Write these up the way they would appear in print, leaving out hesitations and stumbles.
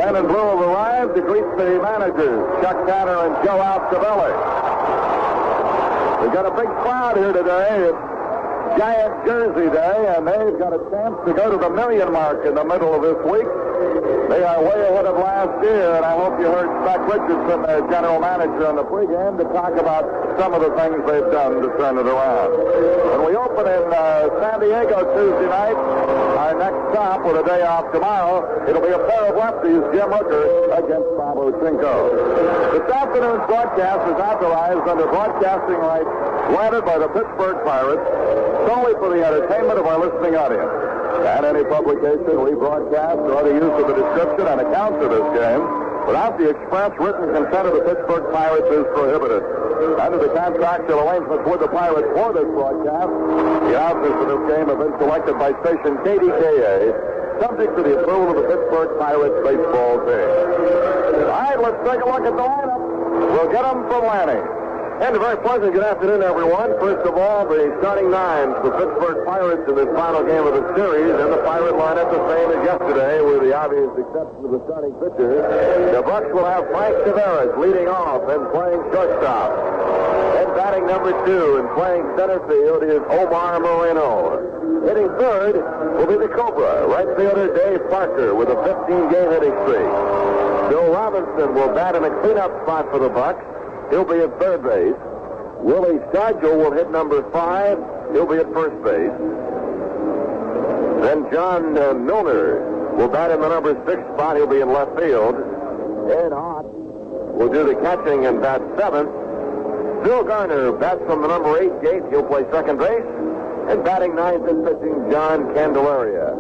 men in blue have arrived to greet the managers, Chuck Tanner and Joe Altobelli. We've got a big crowd here today. It's Giant Jersey Day, and they've got a chance to go to the million mark in the middle of this week. They are way ahead of last year, and I hope you heard Spec Richardson, their general manager, in the pregame to talk about some of the things they've done to turn it around. When we open in San Diego Tuesday night, our next stop with a day off tomorrow, it'll be a pair of lefties, Jim Hooker against Bob Ochinko. This afternoon's broadcast is authorized under broadcasting rights granted by the Pittsburgh Pirates solely for the entertainment of our listening audience. And any publication, rebroadcast, or other use of the description and accounts of this game without the express written consent of the Pittsburgh Pirates is prohibited. Under the contractual arrangements with the Pirates for this broadcast, the announcers for this game have been selected by station KDKA, subject to the approval of the Pittsburgh Pirates baseball team. All right, let's take a look at the lineup. We'll get them from Lanny. And a very pleasant good afternoon, everyone. First of all, the starting nine for the Pittsburgh Pirates in this final game of the series, and the Pirate lineup the same as yesterday, with the obvious exception of the starting pitcher. The Bucks will have Frank Tavares leading off and playing shortstop. And batting number 2 and playing center field is Omar Moreno. Hitting third will be the Cobra, right fielder Dave Parker, with a 15-game hitting streak. Bill Robinson will bat in a cleanup spot for the Bucks. He'll be at third base. Willie Stargell will hit number 5. He'll be at first base. Then John Milner will bat in the number 6 spot. He'll be in left field. Ed Hott will do the catching and bat 7th. Bill Garner bats from the number 8 gate. He'll play second base. And batting 9th and pitching, John Candelaria.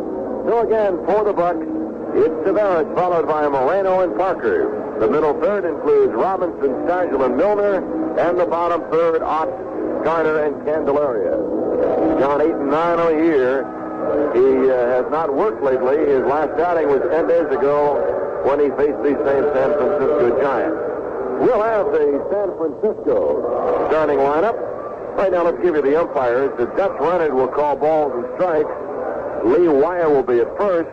So again, for the Bucks, it's Tavares followed by Moreno and Parker. The middle third includes Robinson, Stargell, and Milner, and the bottom third, Ott, Garner, and Candelaria. Gone 8-9 on the year. He has not worked lately. His last outing was 10 days ago when he faced the same San Francisco Giants. We'll have the San Francisco starting lineup. Right now, let's give you the umpires. The Dutch Leonard will call balls and strikes. Lee Wire will be at first.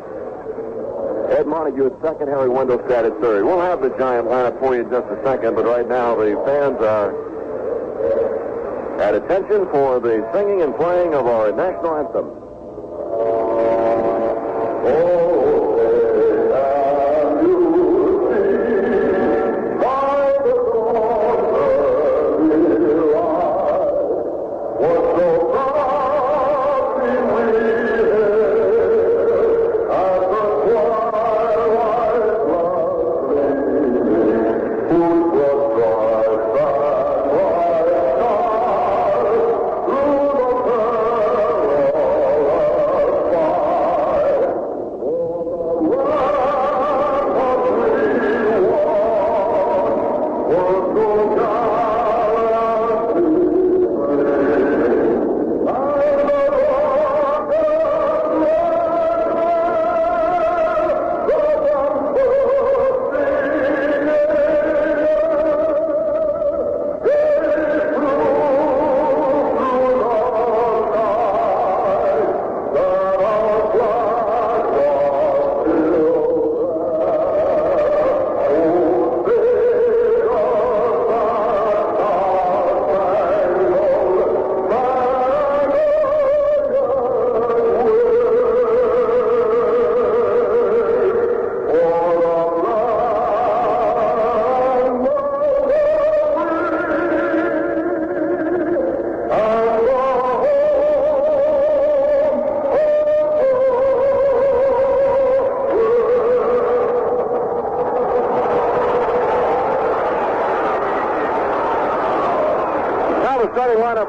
Ed Montague at second, Harry Wendelstedt at third. We'll have the Giant lineup for you in just a second, but right now the fans are at attention for the singing and playing of our national anthem.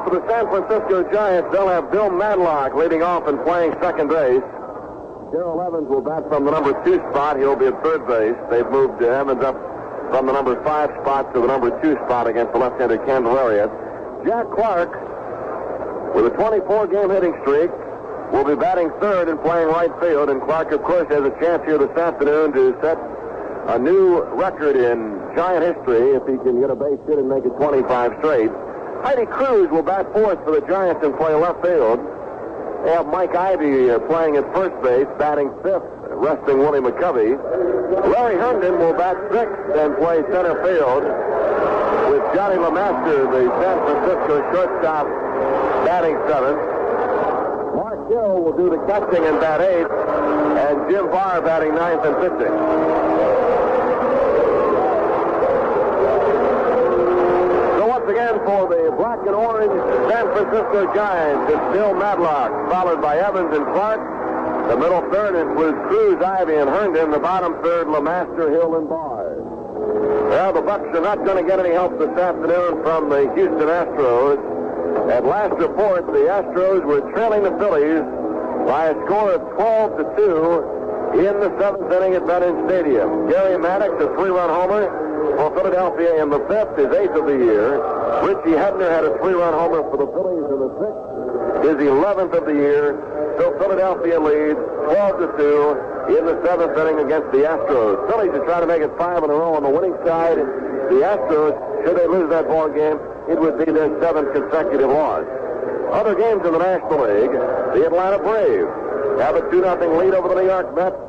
For the San Francisco Giants, they'll have Bill Madlock leading off and playing second base. Darrell Evans will bat from the number 2 spot. He'll be at third base. They've moved Evans up from the number 5 spot to the number 2 spot against the left-handed Candelaria. Jack Clark, with a 24-game hitting streak, will be batting third and playing right field. And Clark, of course, has a chance here this afternoon to set a new record in Giant history if he can get a base hit and make it 25 straight. Heidi Cruz will bat fourth for the Giants and play left field. They have Mike Ivey playing at first base, batting fifth, resting Willie McCovey. Larry Herndon will bat sixth and play center field with Johnny LeMaster, the San Francisco shortstop, batting seventh. Mark Hill will do the catching and bat eighth, and Jim Barr batting ninth and pitching. So once again for the black and orange San Francisco Giants, it's Bill Madlock, followed by Evans and Clark. The middle third includes Cruz, Ivey, and Herndon. The bottom third, LeMaster, Hill, and Barr. Well, the Bucs are not going to get any help this afternoon from the Houston Astros. At last report, the Astros were trailing the Phillies by a score of 12-2 in the seventh inning at Veterans Stadium. Gary Maddox, a three-run homer for Philadelphia in the fifth, his eighth of the year. Richie Hebner had a three-run homer for the Phillies in the sixth, his 11th of the year. So Philadelphia leads 12-2 in the seventh inning against the Astros. Phillies are trying to make it 5 in a row on the winning side. The Astros, should they lose that ball game, it would be their seventh consecutive loss. Other games in the National League, the Atlanta Braves have a 2-0 lead over the New York Mets,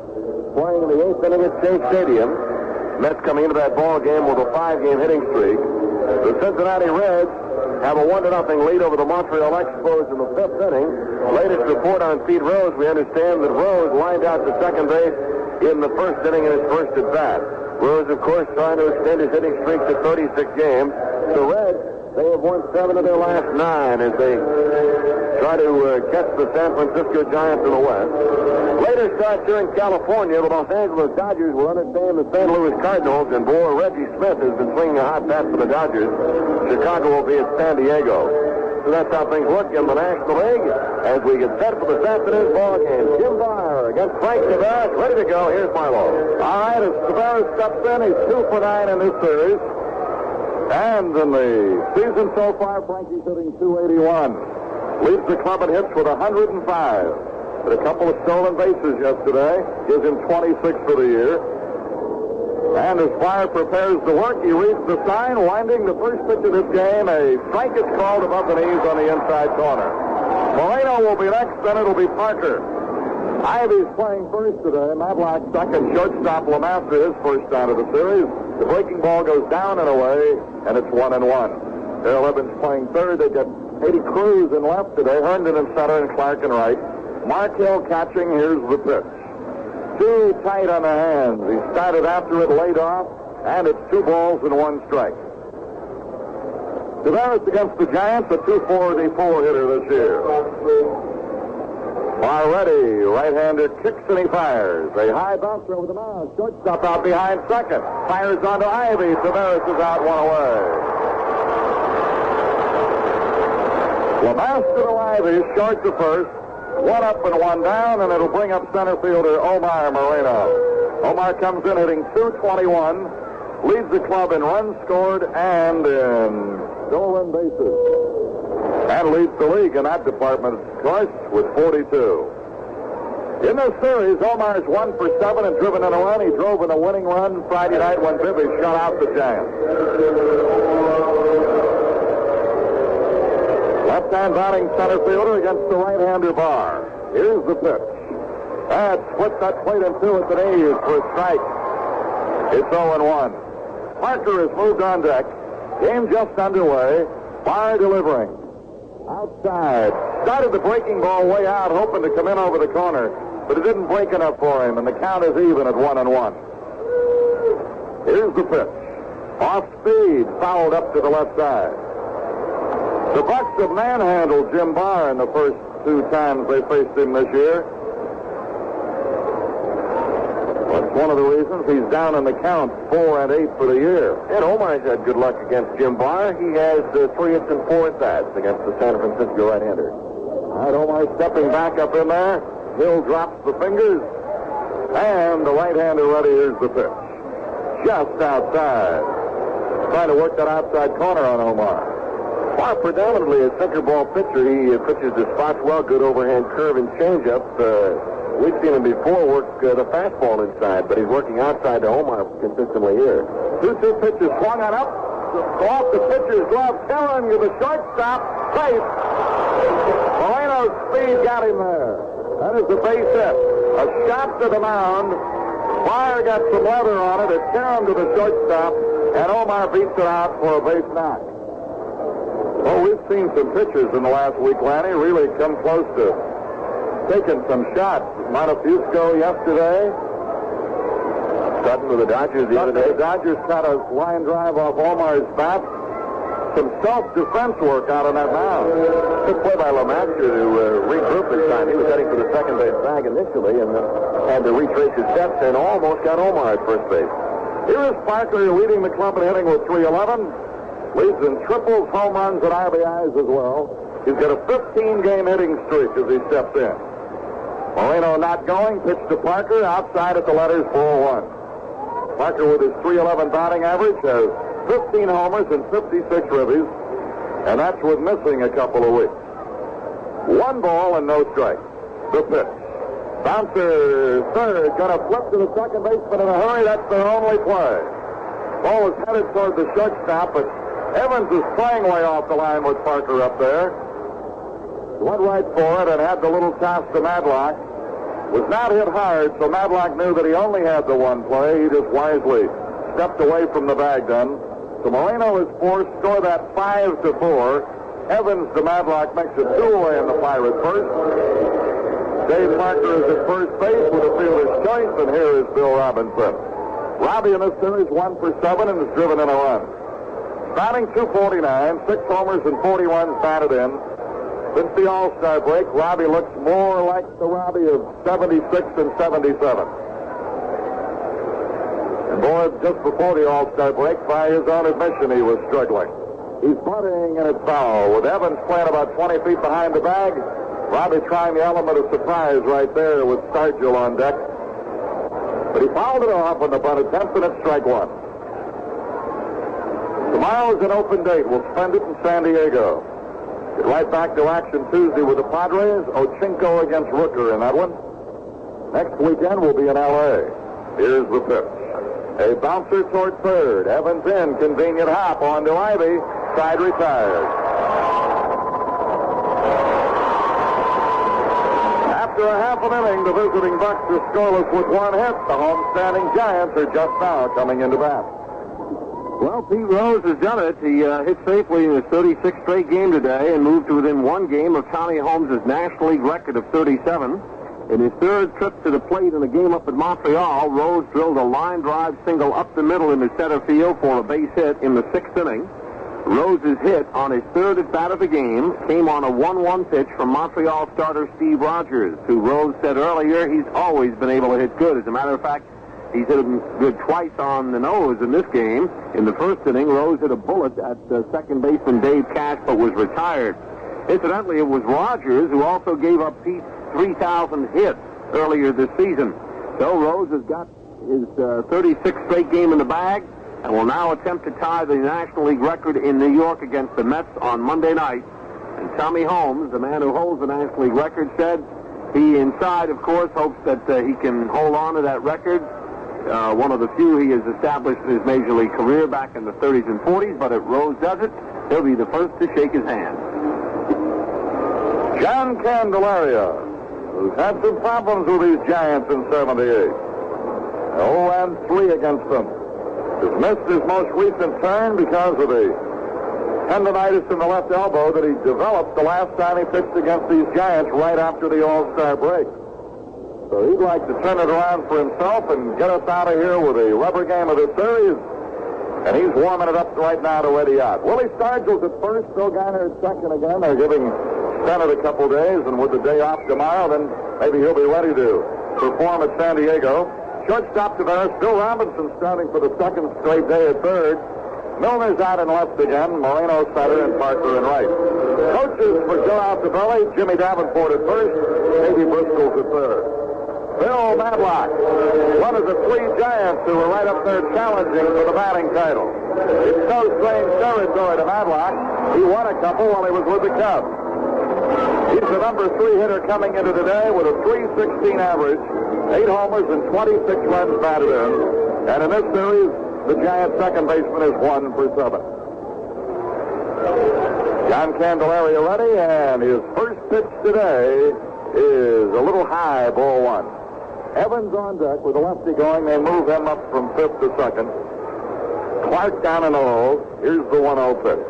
playing in the eighth inning at Shea Stadium. Mets coming into that ball game with a 5-game hitting streak. The Cincinnati Reds have a 1-0 lead over the Montreal Expos in the fifth inning. Latest report on Pete Rose, we understand that Rose lined out to second base in the first inning in his first at bat. Rose, of course, trying to extend his hitting streak to 36 games. The Reds, they have won 7 of their last 9 as they try to catch the San Francisco Giants in the West. Later starts here in California, the Los Angeles Dodgers will entertain the St. Louis Cardinals, and boy, Reggie Smith has been swinging a hot bat for the Dodgers. Chicago will be at San Diego. So that's how things look in the National League as we get set for this afternoon's ball game. Jim Barr against Frank Tavares, ready to go. Here's Milo. All right, as Tavares steps in, he's 2 for 9 in this series. And in the season so far, Frankie's hitting .281. Leads the club in hits with 105. But a couple of stolen bases yesterday. Gives him 26 for the year. And as Barr prepares to work, he reads the sign, winding the first pitch of this game. A strike is called above the knees on the inside corner. Moreno will be next, then it'll be Parker. Ivey's playing first today. Madlock second. Shortstop LeMaster his first out of the series. The breaking ball goes down and away, and it's 1-1. Darrell Evans playing third. They get Eddie Cruz in left today. Herndon in center and Clark in right. Mark Hill catching. Here's the pitch. Too tight on the hands. He started after it, laid off, and it's 2 balls and 1 strike. Tavares against the Giants, a 244 hitter this year. Barr ready, right-hander kicks and he fires. A high bouncer over the mound. Shortstop out behind second. Fires onto Ivey. Tavares is out, 1 away. LeMaster to Ivey, short to first. 1 up and 1 down, and it'll bring up center fielder Omar Moreno. Omar comes in hitting .221, leads the club in runs scored and in stolen bases. And leads the league in that department, of course, with 42. In this series, Omar's 1 for 7 and driven in a run. He drove in a winning run Friday night when Bibby shut out the Giants. Left-hand batting center fielder against the right-hander Barr. Here's the pitch. That splits that plate in 2 at the knees for a strike. It's 0-1. Parker has moved on deck. Game just underway. Barr delivering. Outside. Started the breaking ball way out, hoping to come in over the corner, but it didn't break enough for him, and the count is even at 1-1. Here's the pitch. Off speed, fouled up to the left side. The Bucs have manhandled Jim Barr in the first 2 times they faced him this year. That's one of the reasons he's down in the count, 4 and 8 for the year. And Omar's had good luck against Jim Barr. He has 3 hits and 4 at-bats against the San Francisco right-hander. All right, Omar stepping back up in there. Hill drops the fingers. And the right-hander ready. Here's the pitch. Just outside. Trying to work that outside corner on Omar. Barr predominantly a sinker ball pitcher. He pitches his spots well, good overhand curve and changeup. We've seen him before work the fastball inside, but he's working outside to Omar consistently here. 2-2 pitches swung on up, off the pitcher's glove, tearing to the shortstop, safe. Moreno's speed got him there. That is the base hit. A shot to the mound. Fire got some leather on it. It tear him to the shortstop, and Omar beats it out for a base knock. Well, we've seen some pitchers in the last week, Lanny, really come close to taking some shots. Montefusco yesterday. Sutton with the Dodgers the other day. The Dodgers got a line drive off Omar's bat. Some self-defense work out on that mound. Good play by Lemaster to regroup this time. He was heading for the second base bag initially and had to retrace his steps and almost got Omar at first base. Here is Parker leading the club in hitting with 311. Leads in triples, home runs, and RBIs as well. He's got a 15-game hitting streak as he steps in. Moreno not going, pitch to Parker, outside at the letters, 4-1. Parker with his 311 batting average has 15 homers and 56 ribbies, and that's with missing a couple of weeks. 1 ball and no strikes. The pitch. Bouncer third, going to flip to the second baseman in a hurry. That's their only play. Ball is headed toward the shortstop, but Evans is playing way off the line with Parker up there. Went right for it and had the little toss to Madlock. Was not hit hard, so Madlock knew that he only had the one play. He just wisely stepped away from the bag then. So Moreno is forced to score that 5-4. Evans to Madlock makes it 2-away in the Pirate first. Dave Parker is at first base with a fielder's choice, and here is Bill Robinson. Robbie in this series 1 for 7 and has driven in a run. Batting .249, 6 homers and 41 batted in. Since the All-Star break, Robbie looks more like the Robbie of 76 and 77. And boy, just before the All-Star break, by his own admission, he was struggling. He's bunting and it's foul. With Evans playing about 20 feet behind the bag, Robbie trying the element of surprise right there with Stargill on deck. But he fouled it off on the bunt attempt, and it's strike 1. Tomorrow is an open date. We'll spend it in San Diego. Get right back to action Tuesday with the Padres. Ochinko against Rooker in that one. Next weekend we'll be in L.A. Here's the pitch. A bouncer toward third. Evans in. Convenient hop on to Ivy. Side retired. After a half an inning, the visiting Bucks are scoreless with 1 hit. The home-standing Giants are just now coming into bat. Well, Pete Rose has done it. He hit safely in his 36th straight game today and moved to within 1 game of Tommy Holmes' National League record of 37. In his third trip to the plate in a game up at Montreal, Rose drilled a line drive single up the middle into center field for a base hit in the 6th inning. Rose's hit on his third at bat of the game came on a 1-1 pitch from Montreal starter Steve Rogers, who Rose said earlier he's always been able to hit good. As a matter of fact, he's hit him good twice on the nose in this game. In the first inning, Rose hit a bullet at second baseman Dave Cash, but was retired. Incidentally, it was Rogers who also gave up Pete's 3,000 hits earlier this season. So Rose has got his 36th straight game in the bag and will now attempt to tie the National League record in New York against the Mets on Monday night. And Tommy Holmes, the man who holds the National League record, said he inside, of course, hopes that he can hold on to that record. One of the few he has established in his Major League career back in the 30s and 40s, but if Rose does it, he'll be the first to shake his hand. John Candelaria, who's had some problems with these Giants in 78. 0-3 against them. Has missed his most recent turn because of the tendonitis in the left elbow that he developed the last time he pitched against these Giants right after the All-Star break. So he'd like to turn it around for himself and get us out of here with a rubber game of the series. And he's warming it up right now to ready out. Willie Stargill's at first, Bill Geiner at second again. They're giving Bennett a couple days, and with the day off tomorrow, then maybe he'll be ready to perform at San Diego. Shortstop Tavares, Bill Robinson starting for the second straight day at third. Milner's out in left again. Moreno center and Parker in right. Coaches for Joe Altobelli, Jimmy Davenport at first, Davey Bristol's at third. Bill Madlock, one of the 3 Giants who were right up there challenging for the batting title. It's no strange territory to Madlock. He won a couple while he was with the Cubs. He's the number 3 hitter coming into today with a .316 average, 8 homers and 26 runs batted in. And in this series, the Giants' second baseman is 1 for 7. John Candelaria ready, and his first pitch today is a little high, ball one. Evans on deck with a lefty going. They move him up from fifth to second. Clark down in the hole. Here's the 1-0 pitch.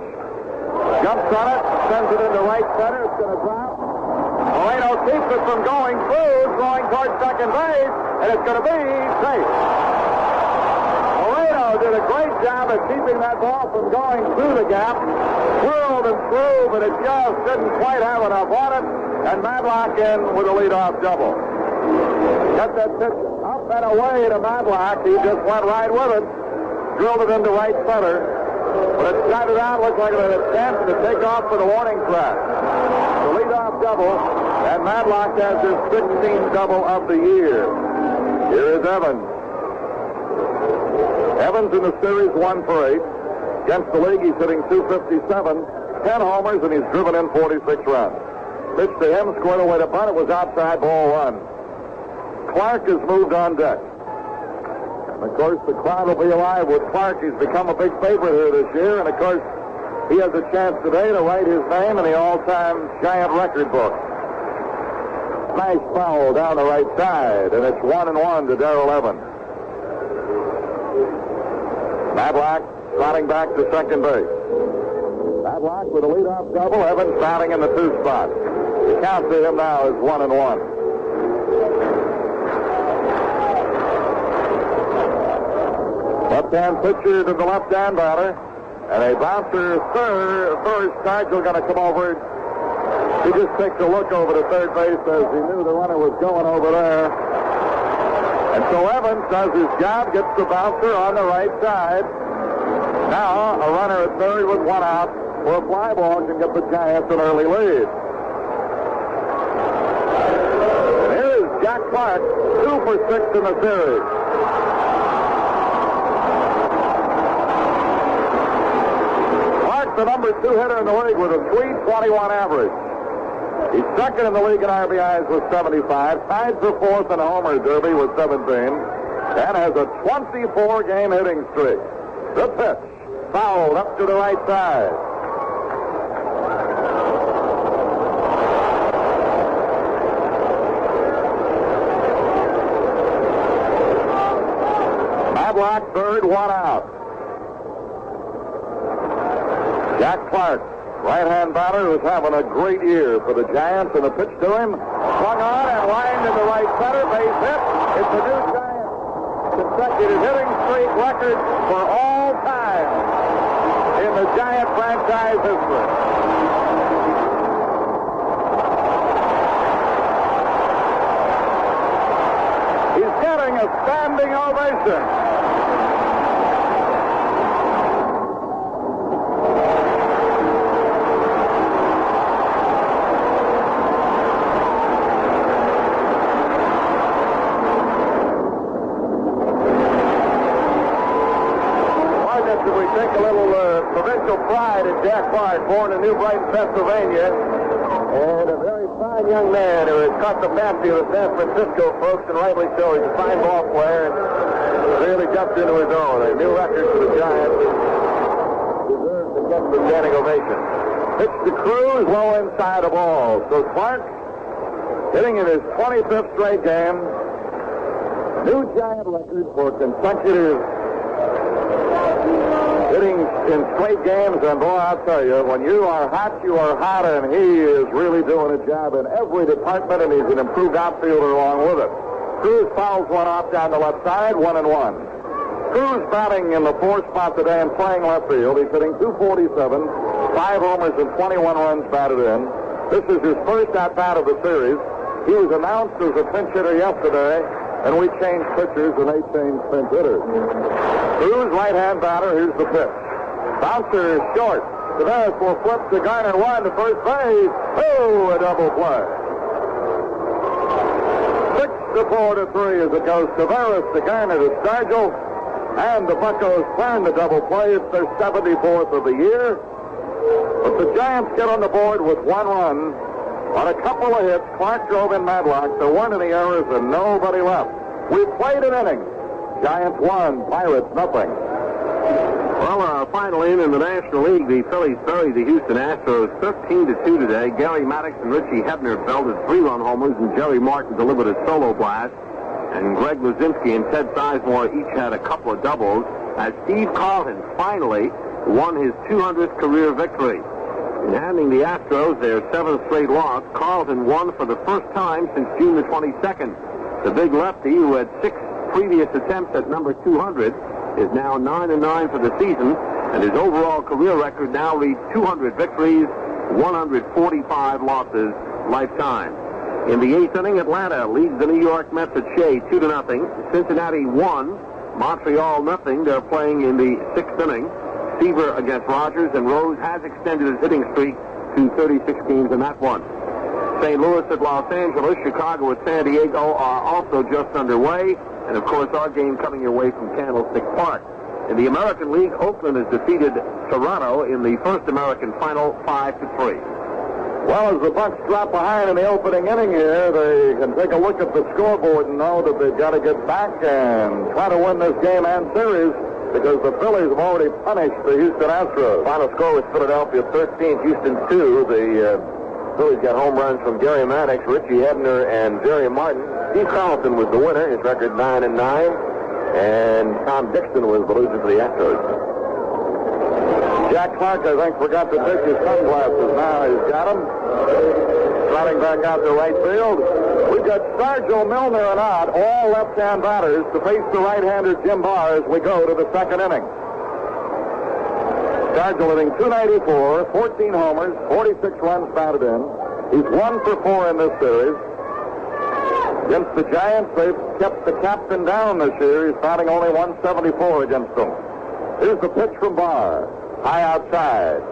Jumps on it, sends it into right center. It's going to drop. Moreno keeps it from going through, throwing towards second base, and it's going to be safe. Moreno did a great job of keeping that ball from going through the gap. Swirled and threw, but it just didn't quite have enough on it, and Madlock in with a leadoff double. Got that pitch up and away to Madlock. He just went right with it. Drilled it into right center. When it started out, looked like an attempt to take off for the warning track. The leadoff double, and Madlock has his 16th double of the year. Here is Evans. Evans in the series 1 for 8. Against the league, he's hitting .257, 10 homers, and he's driven in 46 runs. Pitch to him, scored away to bunt. It was outside, ball 1. Clark has moved on deck. And, of course, the crowd will be alive with Clark. He's become a big favorite here this year. And, of course, he has a chance today to write his name in the all-time Giant record book. Nice foul down the right side, and it's 1-1 to Darrell Evans. Madlock trotting back to second base. Madlock with a leadoff double. Evans batting in the 2 spot. The count to him now is 1-1. Left-hand pitcher to the left-hand batter. And a bouncer first. Stargell going to come over. He just takes a look over to third base as he knew the runner was going over there. And so Evans does his job, gets the bouncer on the right side. Now a runner at third with 1 out for a fly ball can get the Giants an early lead. And here is Jack Clark, 2 for 6 in the series. The number 2 hitter in the league with a .321 average. He's second in the league in RBIs with 75, tied for 4th in a homer derby with 17, and has a 24-game hitting streak. The pitch, fouled up to the right side. Madlock third, 1 out. Jack Clark, right-hand batter, who's having a great year for the Giants, and the pitch to him, swung on and lined into right center, base hit. It's a new Giant consecutive hitting streak record for all time in the Giant franchise history. He's getting a standing ovation. Pride in Jack Clark, born in New Brighton, Pennsylvania, and a very fine young man who has caught the fancy of the San Francisco folks, and rightly so. He's a fine ball player and really jumped into his own. A new record for the Giants. Deserves to get the standing ovation. Pitch to Cruz, low inside the ball. So Clark, hitting in his 25th straight game, new Giant record for consecutive hitting in straight games, and boy, I'll tell you, when you are hot, and he is really doing a job in every department, and he's an improved outfielder along with it. Cruz fouls one off down the left side, 1-1. Cruz batting in the 4th spot today and playing left field. He's hitting .247, 5 homers and 21 runs batted in. This is his first at-bat of the series. He was announced as a pinch hitter yesterday, and we changed pitchers, and they changed pinch hitters. Cruz, right-hand batter. Here's the pitch. Bouncer short. Tavares will flip to Garner 1 to first base. Oh, a double play. 6-4 to 3 as it goes. Tavares to Garner to Stargell. And the Buccos turn the double play. It's their 74th of the year. But the Giants get on the board with 1 run. On a couple of hits, Clark drove in Madlock. There weren't any errors and nobody left. We played an inning. Giants 1, Pirates nothing. Well, final in the National League, the Phillies buried the Houston Astros 13-2 today. Gary Maddox and Richie Hebner belted 3-run homers, and Jerry Martin delivered a solo blast. And Greg Luzinski and Ted Sizemore each had a couple of doubles, as Steve Carlton finally won his 200th career victory. In handing the Astros their 7th straight loss, Carlton won for the first time since June the 22nd. The big lefty, who had 6 previous attempts at number 200, is now 9-9 for the season, and his overall career record now reads 200 victories, 145 losses lifetime. In the 8th inning, Atlanta leads the New York Mets at Shea 2-0. Cincinnati 1, Montreal 0. They're playing in the 6th inning. Seaver against Rogers, and Rose has extended his hitting streak to 36 games in that one. St. Louis at Los Angeles, Chicago at San Diego are also just underway. And, of course, our game coming your way from Candlestick Park. In the American League, Oakland has defeated Toronto in the first American final 5-3. Well, as the Bucks drop behind in the opening inning here, they can take a look at the scoreboard and know that they've got to get back and try to win this game and series, because the Phillies have already punished the Houston Astros. Final score was Philadelphia 13, Houston 2. The Phillies got home runs from Gary Maddox, Richie Hebner, and Jerry Martin. Steve Carlton was the winner. His record 9-9. And Tom Dixon was the loser for the Astros. Jack Clark, I think, forgot to take his sunglasses. Now he's got them. Trotting back out to right field. We've got Stargell, Milner, and Ott, all left-hand batters, to face the right-hander Jim Barr as we go to the 2nd inning. Stargell hitting .294, 14 homers, 46 runs batted in. He's 1 for 4 in this series. Against the Giants, they've kept the captain down this year. He's batting only .174 against them. Here's the pitch from Barr. High outside.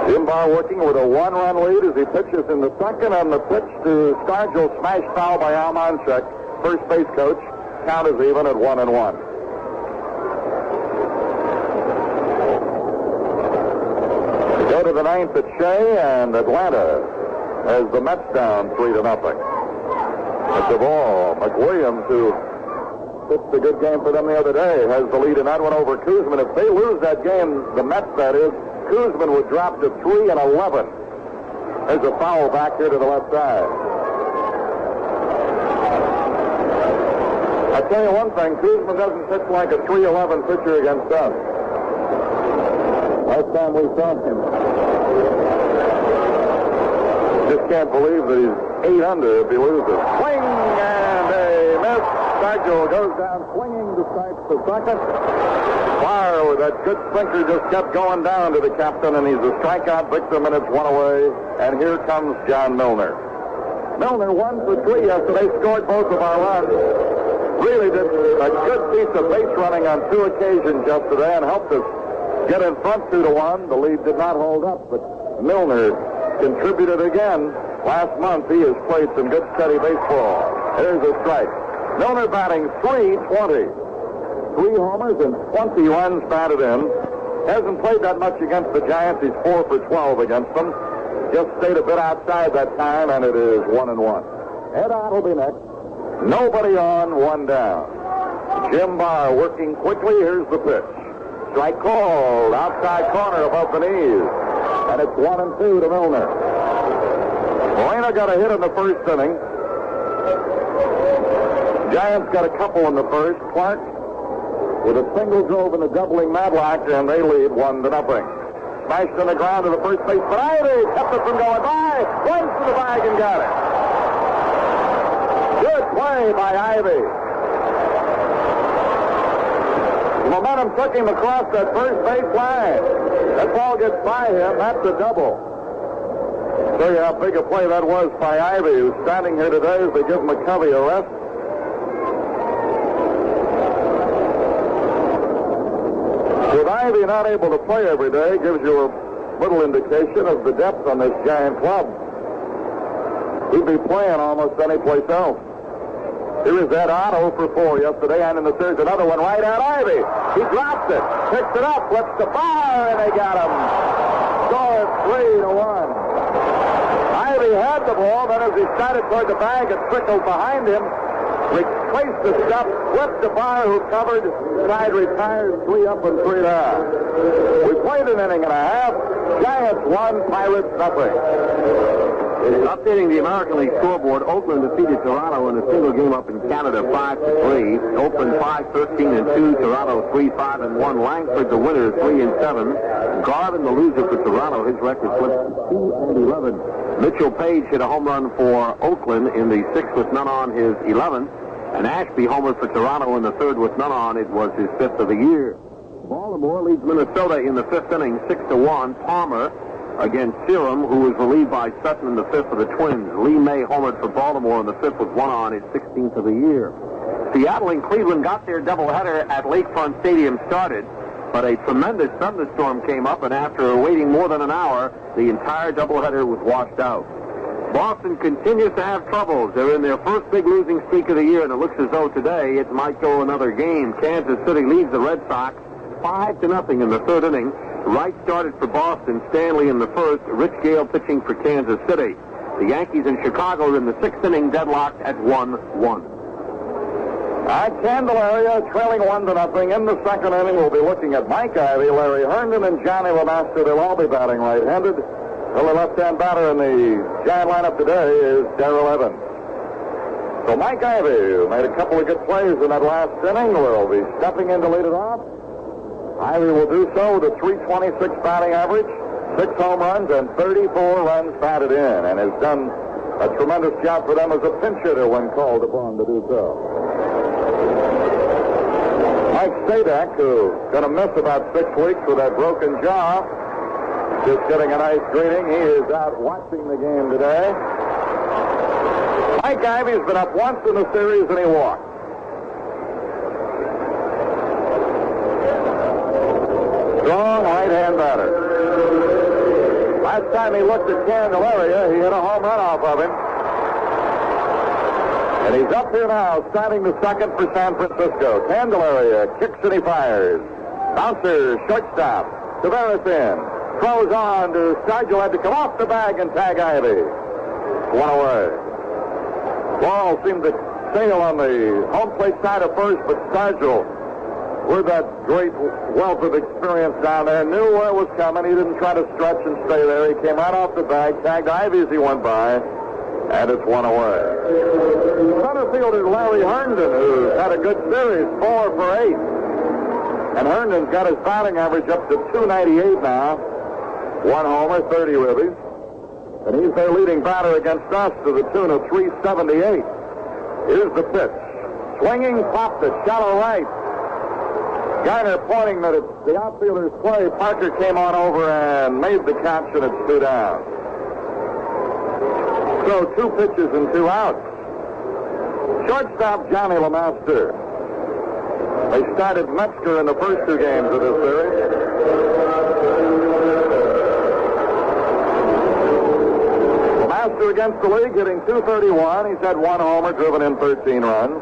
Jim Barr working with a 1-run lead as he pitches in the 2nd, and the pitch to Stargell, smashed foul by Al Monchek, first base coach. Count is even at 1-1. We go to the 9th at Shea, and Atlanta has the Mets down 3-0. At the ball, McWilliams, who pitched a good game for them the other day, has the lead in that one over Kuzman. If they lose that game, the Mets, that is, Kuzman would drop to 3-11. There's a foul back here to the left side. I tell you one thing, Kuzman doesn't pitch like a 3-11 pitcher against us. Last time we saw him. Just can't believe that he's 8 under if he loses. Swing and a miss. Stargell goes down swinging the strikes to 2nd. Barr with that good sinker just kept going down to the captain, and he's a strikeout victim, and it's 1 away. And here comes John Milner. Milner 1 for 3 yesterday, scored both of our runs. Really did a good piece of base running on 2 occasions yesterday and helped us get in front 2-1. The lead did not hold up, but Milner contributed again. Last month he has played some good steady baseball. Here's a strike. Milner batting .320. 3 homers and 20 runs batted in. Hasn't played that much against the Giants. He's 4 for 12 against them. Just stayed a bit outside that time, and it is 1-1. Ed Ott will be next. Nobody on, 1 down. Jim Barr working quickly. Here's the pitch. Strike called. Outside corner above the knees. And it's 1-2 to Milner. Moreno got a hit in the first inning. Giants got a couple in the first. Clark with a single drove in a doubling Madlock, and they lead 1-0. Smashed on the ground to the first base, but Ivy kept it from going by. Runs to the bag and got it. Good play by Ivy. The momentum took him across that first base line. That ball gets by him. That's a double. Show you how big a play that was by Ivy, who's standing here today as they give McCovey a rest. With Ivy not able to play every day, gives you a little indication of the depth on this Giant club. He'd be playing almost any place else. Here is Ed Ott, 0 for 4 yesterday, and in the third, another one right at Ivy. He drops it, picks it up, flips the bar, and they got him. Score 3-1. Ivy had the ball, then as he started toward the bag, it trickled behind him, replaced the stop, flipped the bar who covered, side retired, 3 up and 3 down. We played an inning and a half. Giants 1, Pirates nothing. Updating the American League scoreboard, Oakland defeated Toronto in a single game up in Canada 5-3. Oakland 5-13-2, Toronto 3-5-1. Langford the winner 3-7. Garvin the loser for Toronto. His record flipped to 2-11. Mitchell Page hit a home run for Oakland in the 6th with none on, his 11th. And Ashby homered for Toronto in the 3rd with none on. It was his 5th of the year. Baltimore leads Minnesota in the 5th inning 6-1. Palmer against Serum, who was relieved by Sutton in the 5th for the Twins. Lee May homered for Baltimore in the 5th with 1 on, his 16th of the year. Seattle and Cleveland got their doubleheader at Lakefront Stadium started, but a tremendous thunderstorm came up, and after waiting more than an hour, the entire doubleheader was washed out. Boston continues to have troubles. They're in their first big losing streak of the year, and it looks as though today it might go another game. Kansas City leads the Red Sox 5-0 in the 3rd inning. Wright started for Boston, Stanley in the 1st, Rich Gale pitching for Kansas City. The Yankees in Chicago are in the 6th inning, deadlocked at 1-1. At Candlestick, trailing 1-0 in the 2nd inning, we'll be looking at Mike Ivey, Larry Herndon, and Johnny LeMaster. They'll all be batting right-handed. The left-hand batter in the Giant lineup today is Darrell Evans. So Mike Ivey, who made a couple of good plays in that last inning, will be stepping in to lead it off. Ivey will do so with a .326 batting average, 6 home runs, and 34 runs batted in, and has done a tremendous job for them as a pinch hitter when called upon to do so. Mike Sadak, who's going to miss about 6 weeks with that broken jaw, just getting a nice greeting. He is out watching the game today. Mike Ivey's been up once in the series, and he walked. Strong right-hand batter. Last time he looked at Candelaria, he hit a home run off of him. And he's up here now, starting the 2nd for San Francisco. Candelaria kicks and he fires. Bouncer, shortstop. Tavares in. Throws on to Stargell, had to come off the bag and tag Ivey. 1 away. Ball seemed to sail on the home plate side of first, but Stargell, with that great wealth of experience down there, knew where it was coming. He didn't try to stretch and stay there. He came right off the bag, tagged Ivey as he went by, and it's 1 away. Center fielder Larry Herndon, who's had a good series, 4 for 8. And Herndon's got his batting average up to .298 now. 1 homer, 30 ribbies. And he's their leading batter against us to the tune of .378. Here's the pitch. Swinging, popped it, shallow right. Garner pointing that it's the outfielder's play. Parker came on over and made the catch, and it's 2 down. So 2 pitches and 2 outs. Shortstop Johnny LeMaster. They started Metzger in the first 2 games of this series. LeMaster against the league, hitting .231. He's had 1 homer, driven in 13 runs.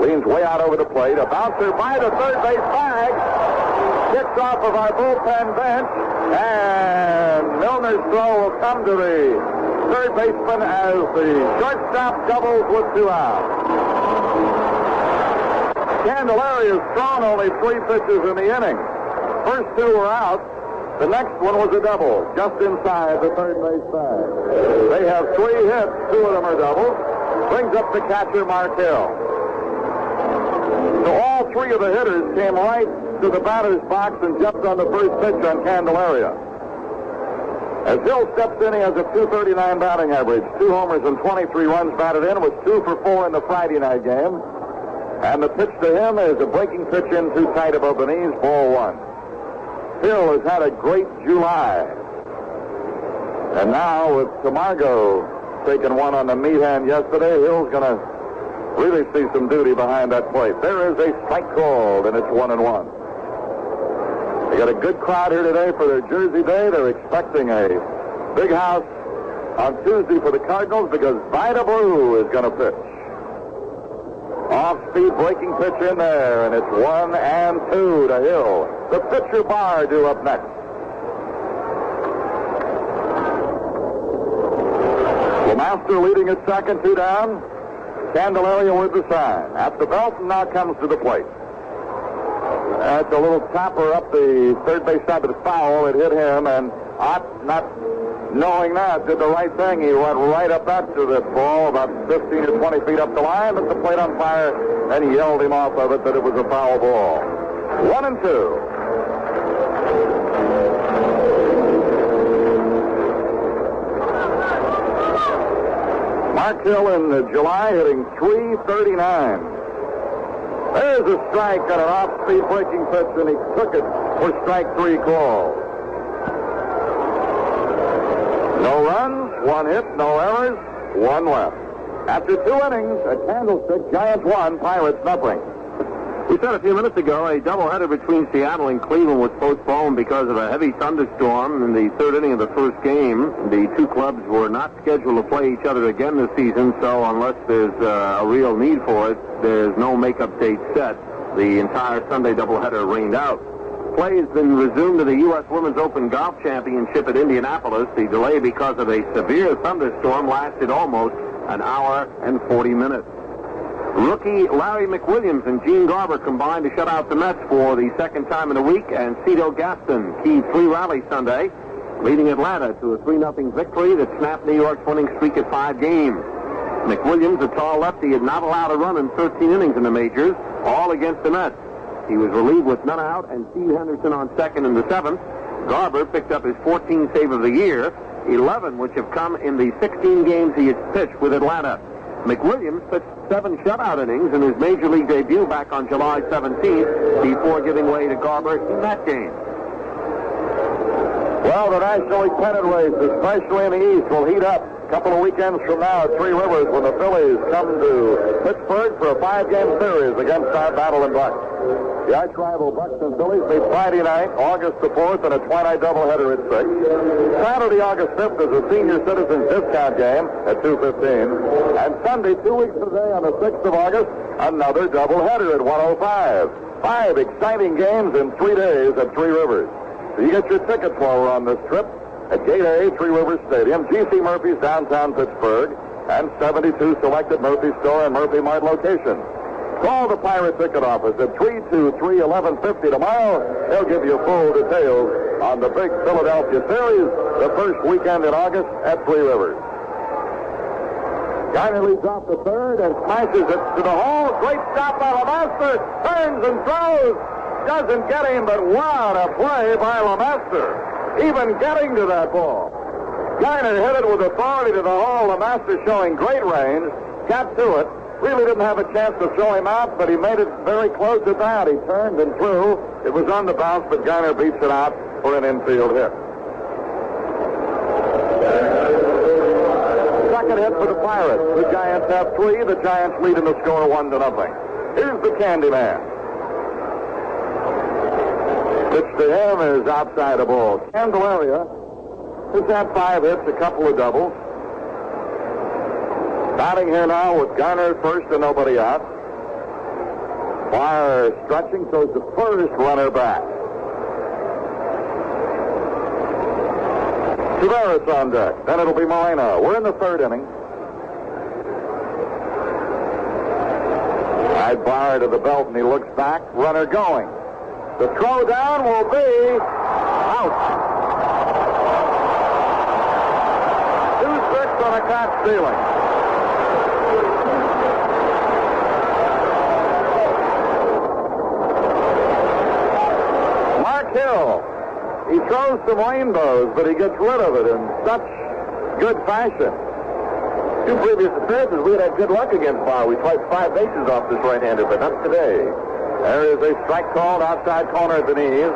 Leans way out over the plate. A bouncer by the third base bag. Kicks off of our bullpen bench. And Milner's throw will come to the third baseman as the shortstop doubles with 2 outs. Candelaria's thrown only 3 pitches in the inning. First 2 were out. The next one was a double, just inside the third base bag. They have 3 hits. 2 of them are doubles. Brings up the catcher, Mark Hill. So all 3 of the hitters came right to the batter's box and jumped on the first pitch on Candelaria. As Hill steps in, he has a .239 batting average, 2 homers and 23 runs batted in. Was 2 for 4 in the Friday night game. And the pitch to him is a breaking pitch in too tight above the knees, ball 1. Hill has had a great July. And now with Camargo taking 1 on the meat hand yesterday, Hill's going to really see some duty behind that plate. There is a strike called, and it's 1-1. They got a good crowd here today for their Jersey Day. They're expecting a big house on Tuesday for the Cardinals because Vida Blue is going to pitch. Off-speed breaking pitch in there, and it's 1-2 to Hill. The pitcher Barr due up next. LeMaster leading at second, 2 down. Candelaria with the sign. At the belt, and now comes to the plate. That's a little topper up the third base side, but it's foul. It hit him, and Ott, not knowing that, did the right thing. He went right up back to the ball, about 15 or 20 feet up the line, but the plate on fire, and he yelled him off of it that it was a foul ball. 1-2. Mark Hill in July hitting .339. There's a strike on an off-speed breaking pitch, and he took it for strike 3 call. No runs, 1 hit, no errors, 1 left. After 2 innings, at Candlestick, Giants 1, Pirates nothing. We said a few minutes ago a doubleheader between Seattle and Cleveland was postponed because of a heavy thunderstorm in the third inning of the first game. The two clubs were not scheduled to play each other again this season, so unless there's a real need for it, there's no makeup date set. The entire Sunday doubleheader rained out. Play has been resumed to the U.S. Women's Open Golf Championship at Indianapolis. The delay because of a severe thunderstorm lasted almost an hour and 40 minutes. Rookie Larry McWilliams and Gene Garber combined to shut out the Mets for the second time in a week, and Cito Gaston keyed 3 rallies Sunday, leading Atlanta to a 3-0 victory that snapped New York's winning streak at 5 games. McWilliams, a tall lefty, had not allowed a run in 13 innings in the majors, all against the Mets. He was relieved with none out and Steve Henderson on second in the 7th. Garber picked up his 14th save of the year, 11 which have come in the 16 games he has pitched with Atlanta. McWilliams pitched 7 shutout innings in his major league debut back on July 17th before giving way to Garber in that game. Well, the National League pennant race, especially in the East, will heat up a couple of weekends from now at Three Rivers when the Phillies come to Pittsburgh for a 5-game series against our Battle and Bucks. The arch-rival Bucks and Phillies meet Friday night, August the 4th, in a twilight doubleheader at 6. Saturday, August 5th, is a senior citizens discount game at 2:15. And Sunday, 2 weeks today, on the 6th of August, another doubleheader at 1:05. 5 exciting games in 3 days at Three Rivers. So you get your tickets while we're on this trip at Gate A, Three Rivers Stadium, G.C. Murphy's downtown Pittsburgh, and 72 selected Murphy Store and Murphy Mart locations. Call the Pirate Ticket Office at 323-1150 tomorrow. They'll give you full details on the big Philadelphia series, the first weekend in August at Three Rivers. Garner leads off the third and smashes it to the hole. Great stop by LeMaster. Turns and throws. Doesn't get him, but what a play by LeMaster. Even getting to that ball. Garner hit it with authority to the hole. LeMaster showing great range. Got to it. Really didn't have a chance to throw him out, but he made it very close to that. He turned and threw. It was on the bounce, but Garner beats it out for an infield hit. Second hit for the Pirates. The Giants have 3. The Giants lead in the score 1-0. Here's the Candyman. Pitch to him is outside the ball. Candelaria has had 5 hits, a couple of doubles. Batting here now with Garner first and nobody out. Fire stretching towards the first runner back. Tavares on deck. Then it'll be Moreno. We're in the 3rd inning. High bar to the belt, and he looks back. Runner going. The throw down will be out. 2-6 on a caught stealing. Hill. He throws some rainbows, but he gets rid of it in such good fashion. 2 previous appearances, we had good luck against Barr. We swiped 5 bases off this right-hander, but not today. There is a strike called outside corner at the knees.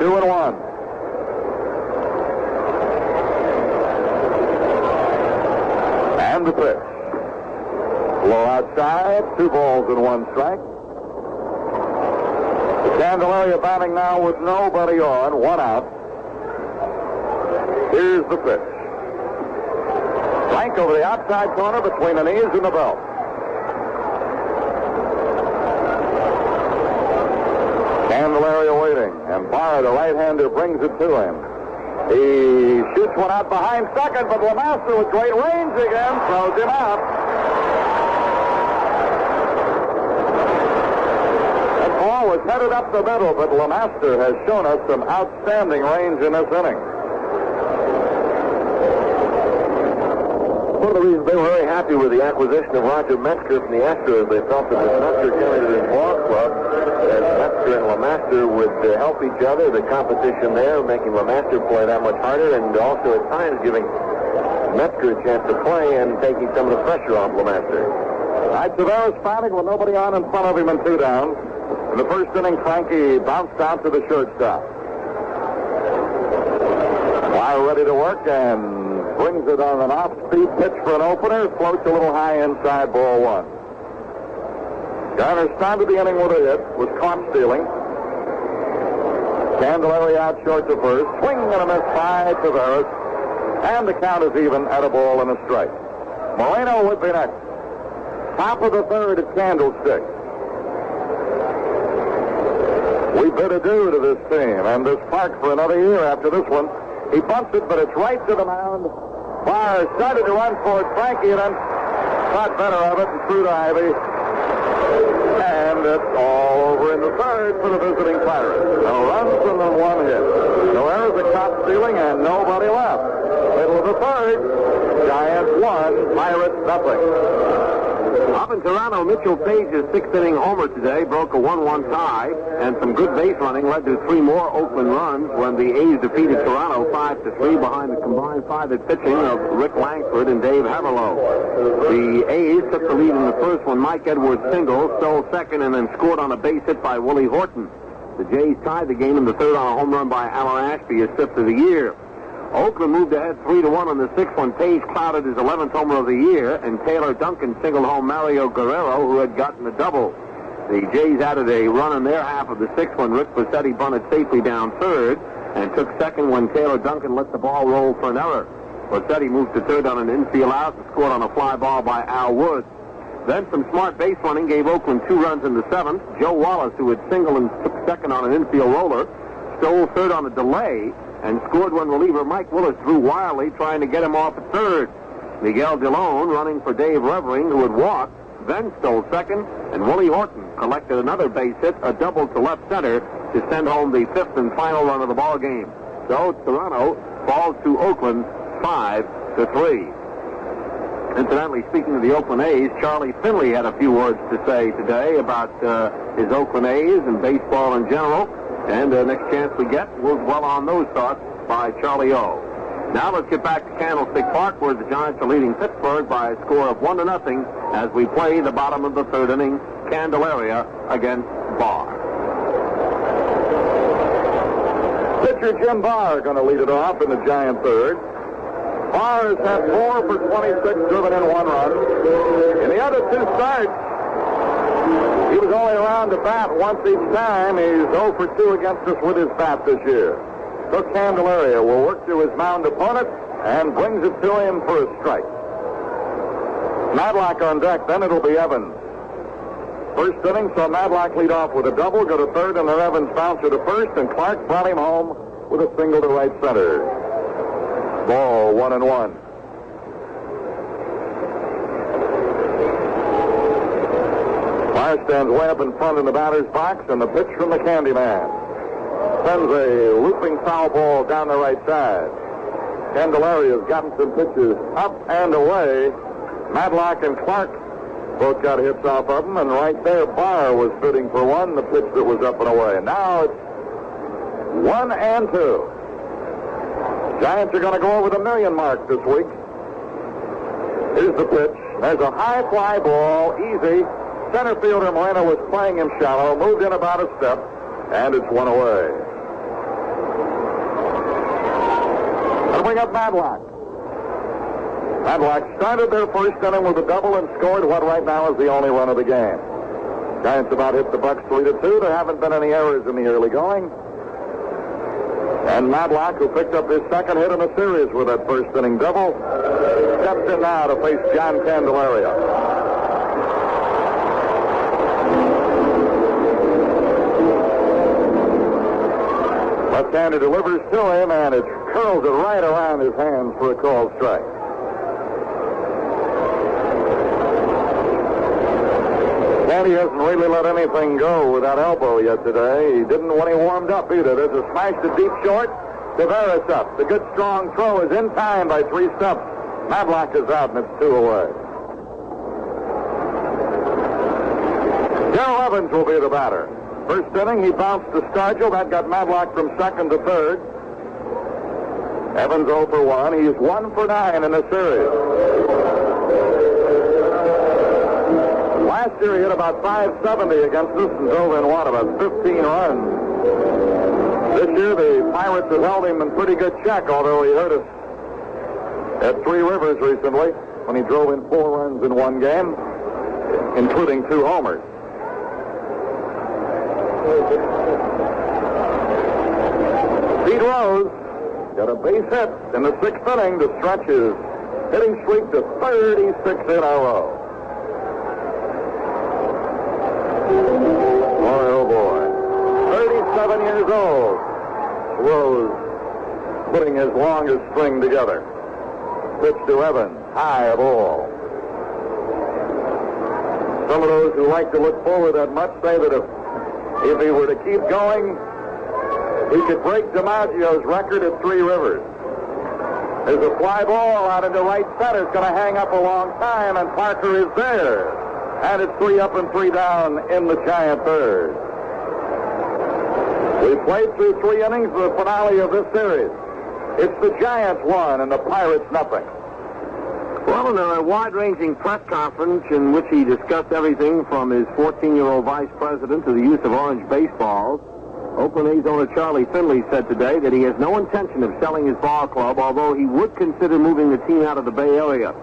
2-1. And the pitch. Low outside, 2 balls and 1 strike. Candelaria batting now with nobody on, 1 out. Here's the pitch. Blank over the outside corner between the knees and the belt. Candelaria waiting, and Barr, the right-hander, brings it to him. He shoots one out behind second, but LeMaster with great range again throws him out. is headed up the middle, but LeMaster has shown us some outstanding range in this inning. One of the reasons they were very happy with the acquisition of Roger Metzger from the Astros, they felt that with Metzger coming to the ball club, that Metzger and LeMaster would help each other. The competition there, making LeMaster play that much harder, and also at times giving Metzger a chance to play and taking some of the pressure off LeMaster. All right, Tavares batting with nobody on in front of him and 2 down. In the first inning, Frankie bounced out to the shortstop. Wire ready to work and brings it on an off-speed pitch for an opener. Floats a little high inside, ball 1. Garner started the inning with a hit, was caught stealing. Candlestick out short to first. Swing and a miss by Tavares. And the count is even at a ball and a strike. Moreno would be next. Top of the third at Candlestick. We bid adieu to this team and this park for another year after this one. He bumps it, but it's right to the mound. Barr started to run for it. Frankie then thought better of it and threw to Ivy. And it's all over in the third for the visiting Pirates. No runs and then 1 hit. No errors, a caught stealing, and nobody left. Middle of the third. Giants 1, Pirates nothing. Up in Toronto, Mitchell Page's 6th-inning homer today broke a 1-1 tie, and some good base running led to 3 more Oakland runs when the A's defeated Toronto 5-3 behind the combined 5-hit pitching of Rick Langford and Dave Haverlow. The A's took the lead in the first when Mike Edwards singled, stole second, and then scored on a base hit by Willie Horton. The Jays tied the game in the third on a home run by Alan Ashby, his 5th of the year. Oakland moved ahead 3-1 on the 6th when Page clouded his 11th homer of the year, and Taylor Duncan singled home Mario Guerrero, who had gotten a double. The Jays added a run in their half of the 6th when Rick Bassetti bunted safely down third, and took second when Taylor Duncan let the ball roll for an error. Bassetti moved to third on an infield out and scored on a fly ball by Al Woods. Then some smart base running gave Oakland 2 runs in the 7th. Joe Wallace, who had singled and took second on an infield roller, stole third on a delay, and scored when reliever Mike Willis threw wildly, trying to get him off at third. Miguel DeLone, running for Dave Revering, who had walked, then stole second, and Willie Horton collected another base hit, a double to left center, to send home the 5th and final run of the ball game. So Toronto falls to Oakland 5-3. Incidentally, speaking of the Oakland A's, Charlie Finley had a few words to say today about his Oakland A's and baseball in general. And the next chance we get, we'll dwell on those thoughts by Charlie O. Now let's get back to Candlestick Park, where the Giants are leading Pittsburgh by a score of 1-0 as we play the bottom of the 3rd inning, Candelaria against Barr. Pitcher Jim Barr going to lead it off in the Giant 3rd. Barr has had 4 for 26, driven in 1 run. In the other 2 starts, he was only around to bat once each time. He's 0 for 2 against us with his bat this year. So Candelaria will work to his mound opponent and brings it to him for a strike. Madlock on deck, then it'll be Evans. First inning, saw Madlock lead off with a double, go to third, and then Evans bouncer to first, and Clark brought him home with a single to right center. Ball 1-1. Barr stands way up in front in the batter's box, and the pitch from the Candyman sends a looping foul ball down the right side. Candelaria's gotten some pitches up and away. Madlock and Clark both got hits off of him, and right there Barr was bidding for one, the pitch that was up and away. Now it's 1-2. Giants are going to go over the million mark this week. Here's the pitch. There's a high fly ball, easy. Center fielder Moreno was playing him shallow, moved in about a step, and it's 1 away. That'll bring up Madlock. Madlock started their first inning with a double and scored what right now is the only run of the game. Giants about hit the Bucks 3-2. There haven't been any errors in the early going. And Madlock, who picked up his second hit in the series with that first inning double, steps in now to face John Candelaria. Left-hander delivers to him, and it curls it right around his hands for a called strike. Danny hasn't really let anything go with that elbow yet today. He didn't when he warmed up either. There's a smash to deep short. Tavares up. The good strong throw is in time by 3 steps. Matlock is out, and it's 2 away. Darrell Evans will be the batter. First inning, he bounced to Stargell. That got Matlock from second to third. Evans 0 for 1. He's 1 for 9 in the series. Last year, he hit about 570 against us and drove in one, about 15 runs. This year, the Pirates have held him in pretty good check, although he hurt us at Three Rivers recently when he drove in 4 runs in one game, including 2 homers. Pete Rose got a base hit in the 6th inning to stretch his hitting streak to 36 in a row. Boy, oh boy. 37 years old. Rose putting his longest string together. Pitch to Evans. High ball. Some of those who like to look forward that much say that if he were to keep going, he could break DiMaggio's record at Three Rivers. There's a fly ball out into right center. It's going to hang up a long time, and Parker is there. And it's 3 up and 3 down in the Giant third. We played through 3 innings of the finale of this series. It's the Giants 1 and the Pirates nothing. Well, in a wide-ranging press conference in which he discussed everything from his 14-year-old vice president to the use of orange baseballs, Oakland A's owner Charlie Finley said today that he has no intention of selling his ball club, although he would consider moving the team out of the Bay Area.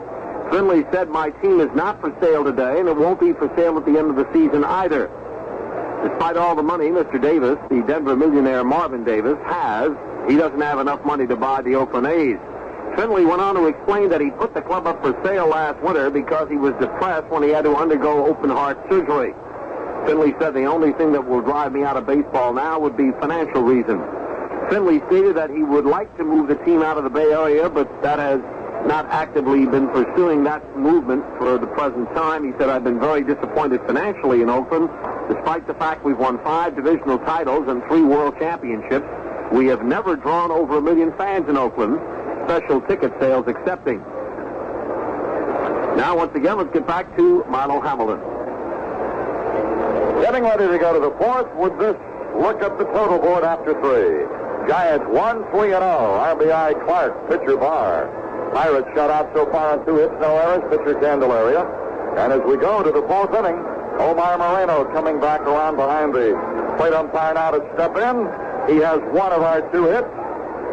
Finley said, "My team is not for sale today, and it won't be for sale at the end of the season either." Despite all the money Mr. Davis, the Denver millionaire Marvin Davis, has, he doesn't have enough money to buy the Oakland A's. Finley went on to explain that he put the club up for sale last winter because he was depressed when he had to undergo open-heart surgery. Finley said, "The only thing that will drive me out of baseball now would be financial reasons." Finley stated that he would like to move the team out of the Bay Area, but that has not actively been pursuing that movement for the present time. He said, "I've been very disappointed financially in Oakland. Despite the fact we've won 5 divisional titles and 3 world championships, we have never drawn over 1 million fans in Oakland, special ticket sales accepting." Now, once again, let's get back to Marlo Hamilton. Getting ready to go to the 4th with this look at the total board after 3. Giants 1-3-0. RBI Clark, pitcher Barr. Pirates shut out so far on 2 hits, no errors, pitcher Candelaria. And as we go to the 4th inning, Omar Moreno coming back around behind the plate umpire now to step in. He has 1 of our 2 hits.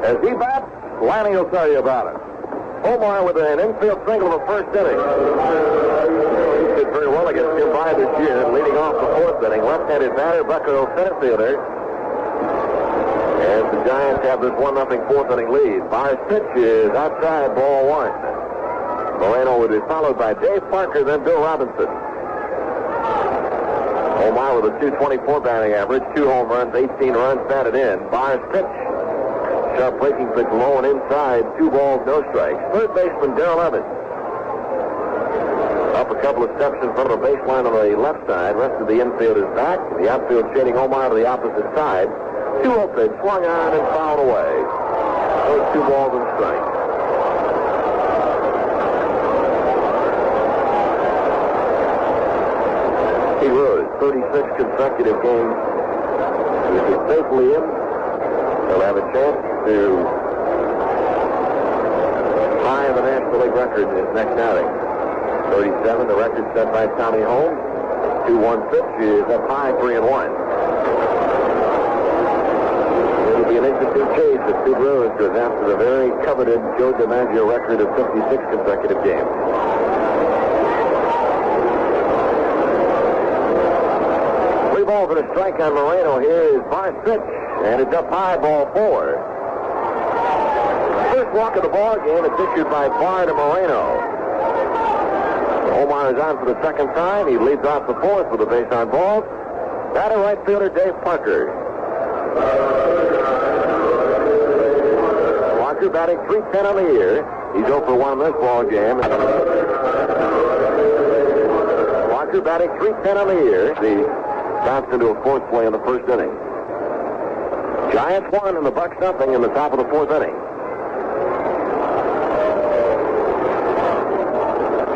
As he bats, Lanny will tell you about it. Omar with an infield single of the 1st inning. He did very well against Jim Bye this year, leading off the 4th inning. Left-handed batter, Bucko center fielder. As the Giants have this 1-0 4th inning lead. Bye's pitch is outside, ball 1. Moreno would be followed by Dave Parker, then Bill Robinson. Omar with a .224 batting average, 2 home runs, 18 runs batted in. Bye's pitch. Sharp breaking pitch low and inside, 2 balls, no strikes. Third baseman Darrell Evans. Up a couple of steps in front of the baseline on the left side. Rest of the infield is back. The outfield shading Omar to the opposite side. 2-0 pitch, swung on and fouled away. Those 2 balls and strikes. He rose 36 consecutive games. He's safely in. He'll have a chance to tie the National League record in his next outing. 37, the record set by Tommy Holmes. 2-1 pitch is up high, 3-1. It'll be an interesting chase if Pete Rose goes after the very coveted Joe DiMaggio record of 56 consecutive games. Three balls and a strike on Moreno. Here is Barr's pitch, and it's up high, ball 4. First walk of the ball game is issued by Barr to Moreno. Omar is on for the 2nd time. He leads off the 4th with a base on balls. Batter right fielder Dave Parker. Parker batting .310 on the year. He's 0 for 1 in this ball game. Parker Parker batting .310 on the year. He bounced into a fourth play in the first inning. Giants won and the Bucks nothing in the top of the fourth inning.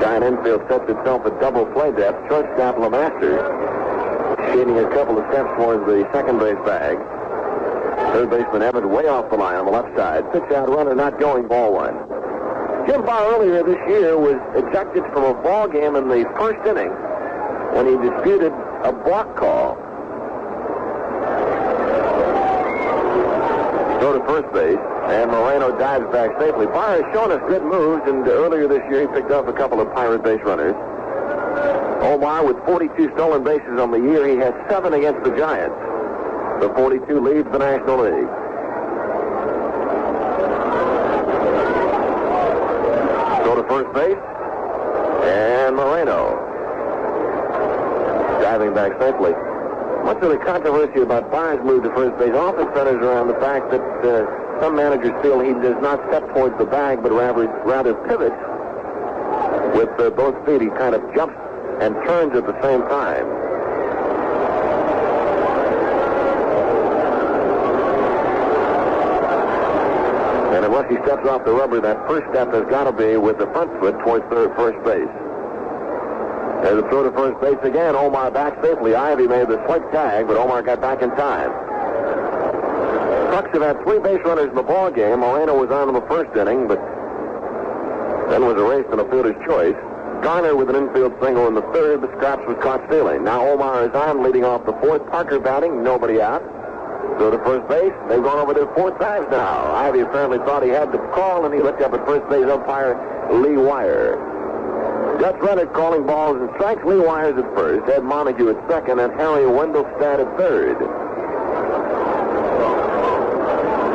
Giant infield sets itself at double play depth. Shortstop LeMaster shading a couple of steps towards the second base bag. Third baseman Evans way off the line on the left side. Pitch out, runner not going, ball one. Jim Barr earlier this year was ejected from a ball game in the first inning when he disputed a block call. Throw to first base, and Moreno dives back safely. Barr has shown us good moves, and earlier this year he picked up a couple of Pirate base runners. Omar with 42 stolen bases on the year. He has 7 against the Giants. The 42 leads the National League. Go to first base, and Moreno diving back safely. Much of the controversy about Barr's move to first base often centers around the fact that some managers feel he does not step towards the bag, but rather pivots with both feet. He kind of jumps and turns at the same time. And unless he steps off the rubber, that first step has got to be with the front foot towards first base. There's a throw to first base again. Omar back safely. Ivy made the slick tag, but Omar got back in time. Bucks have had 3 base runners in the ball game. Moreno was on in the first inning, but then was erased on a fielder's choice. Garner with an infield single in the third, but Scraps was caught stealing. Now Omar is on, leading off the fourth. Parker batting, nobody out. Throw to first base. They've gone over there 4 times now. Ivy apparently thought he had the call, and he looked up at first base umpire Lee Wire. Dutch Reddick calling balls and strikes. Lee Wires at first, Ed Montague at second, and Harry Wendelstad at third.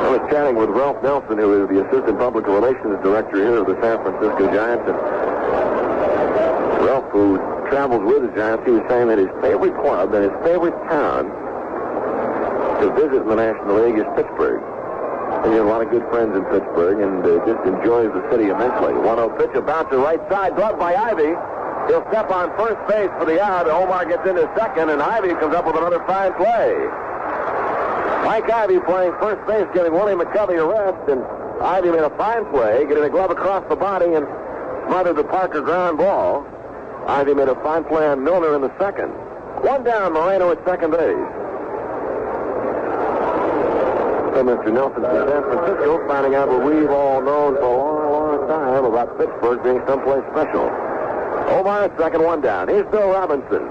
I was chatting with Ralph Nelson, who is the Assistant Public Relations Director here of the San Francisco Giants. And Ralph, who travels with the Giants, he was saying that his favorite club and his favorite town to visit in the National League is Pittsburgh. And he has a lot of good friends in Pittsburgh and just enjoys the city immensely. 1-0 pitch, a bounce to right side, gloved by Ivy. He'll step on first base for the out. Omar gets into second, and Ivy comes up with another fine play. Mike Ivy playing first base, giving Willie McCovey a rest, and Ivy made a fine play, getting a glove across the body and smothered the Parker ground ball. Ivy made a fine play on Milner in the second. 1 down, Moreno at second base. So Mr. Nelson from San Francisco finding out what we've all known for a long, long time about Pittsburgh being someplace special. Omar at second, 1 down. Here's Bill Robinson.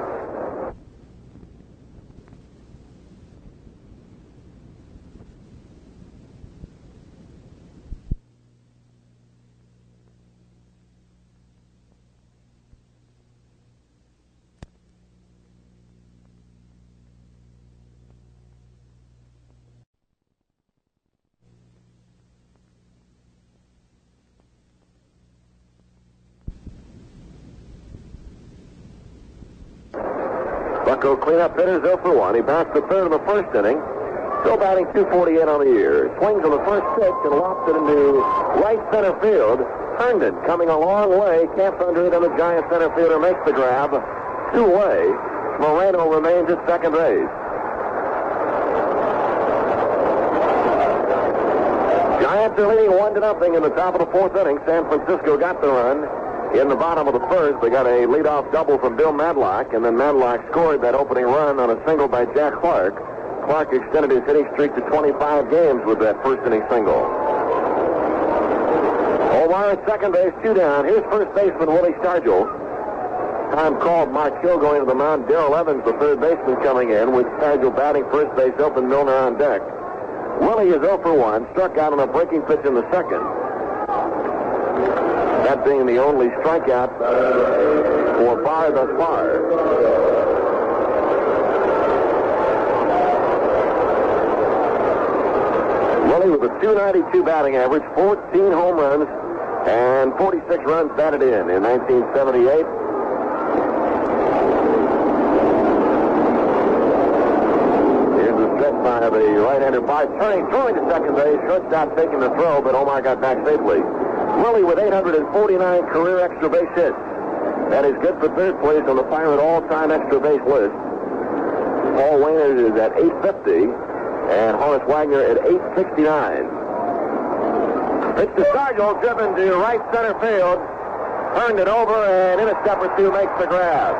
Bucko cleanup hitter 0 for 1. He bounced the third in the first inning. Still batting .248 on the year. Swings on the first pitch and lofts it into right center field. Herndon coming a long way. Camps under it, and the Giant center fielder makes the grab. 2-way. Moreno remains at second base. Giants are leading 1-0 in the top of the fourth inning. San Francisco got the run. In the bottom of the first, they got a leadoff double from Bill Madlock, and then Madlock scored that opening run on a single by Jack Clark. Clark extended his hitting streak to 25 games with that first inning single. Omar at second base, 2 down. Here's first baseman Willie Stargell. Time called. Mark Hill going to the mound. Darrell Evans, the third baseman, coming in with Stargell batting first base open, Milner on deck. Willie is 0 for 1, struck out on a breaking pitch in the second. That being the only strikeout for Barr thus far. Willie with a .292 batting average, 14 home runs, and 46 runs batted in 1978. Here's the stretch by the right-hander by turning, throwing to second base. Shortstop taking the throw, but Omar got back safely. Willie with 849 career extra base hits. That is good for third place on the Pirate all-time extra base list. Paul Wainert is at 850, and Horace Wagner at 869. It's the Stargell driven to right center field. Turned it over, and in a step or two makes the grab.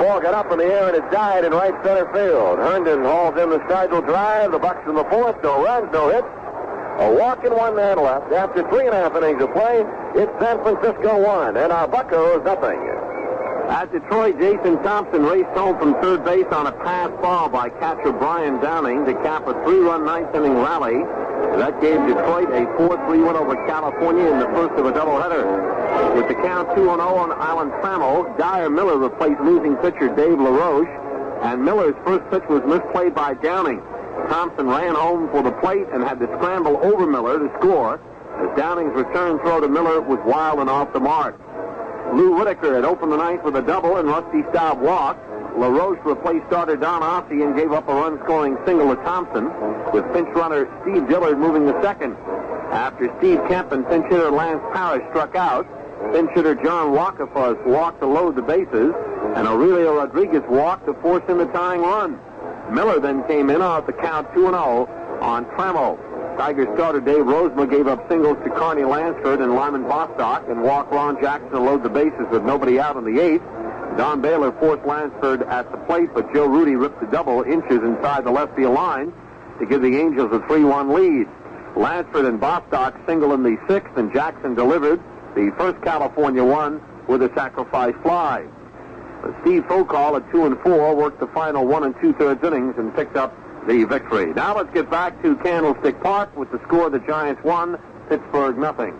Ball got up in the air, and it died in right center field. Herndon hauls in the Stargell drive. The Bucks in the fourth. No runs, no hits. A walk and 1 man left. After 3.5 innings of play, it's San Francisco 1, and our Buccos nothing. At Detroit, Jason Thompson raced home from third base on a pass ball by catcher Brian Downing to cap a 3-run ninth-inning rally. That gave Detroit a 4-3 win over California in the first of a doubleheader. With the count 2-0 on Alan Trammell, Dyer Miller replaced losing pitcher Dave LaRoche, and Miller's first pitch was misplayed by Downing. Thompson ran home for the plate and had to scramble over Miller to score, as Downing's return throw to Miller was wild and off the mark. Lou Whitaker had opened the ninth with a double, and Rusty Staub walked. LaRoche replaced starter Don Ossie and gave up a run-scoring single to Thompson, with pinch runner Steve Dillard moving to second. After Steve Kemp and pinch hitter Lance Parrish struck out, pinch hitter John Wakafuss walked to load the bases, and Aurelio Rodriguez walked to force in the tying run. Miller then came in off the count 2-0 on Trammell. Tigers starter Dave Rosemont gave up singles to Carney Lansford and Lyman Bostock and walked Ron Jackson to load the bases with nobody out in the eighth. Don Baylor forced Lansford at the plate, but Joe Rudy ripped the double inches inside the left field line to give the Angels a 3-1 lead. Lansford and Bostock single in the sixth, and Jackson delivered the first California one with a sacrifice fly. Steve Fokal at 2-4 worked the final 1 2/3 innings and picked up the victory. Now let's get back to Candlestick Park with the score: the Giants 1, Pittsburgh nothing.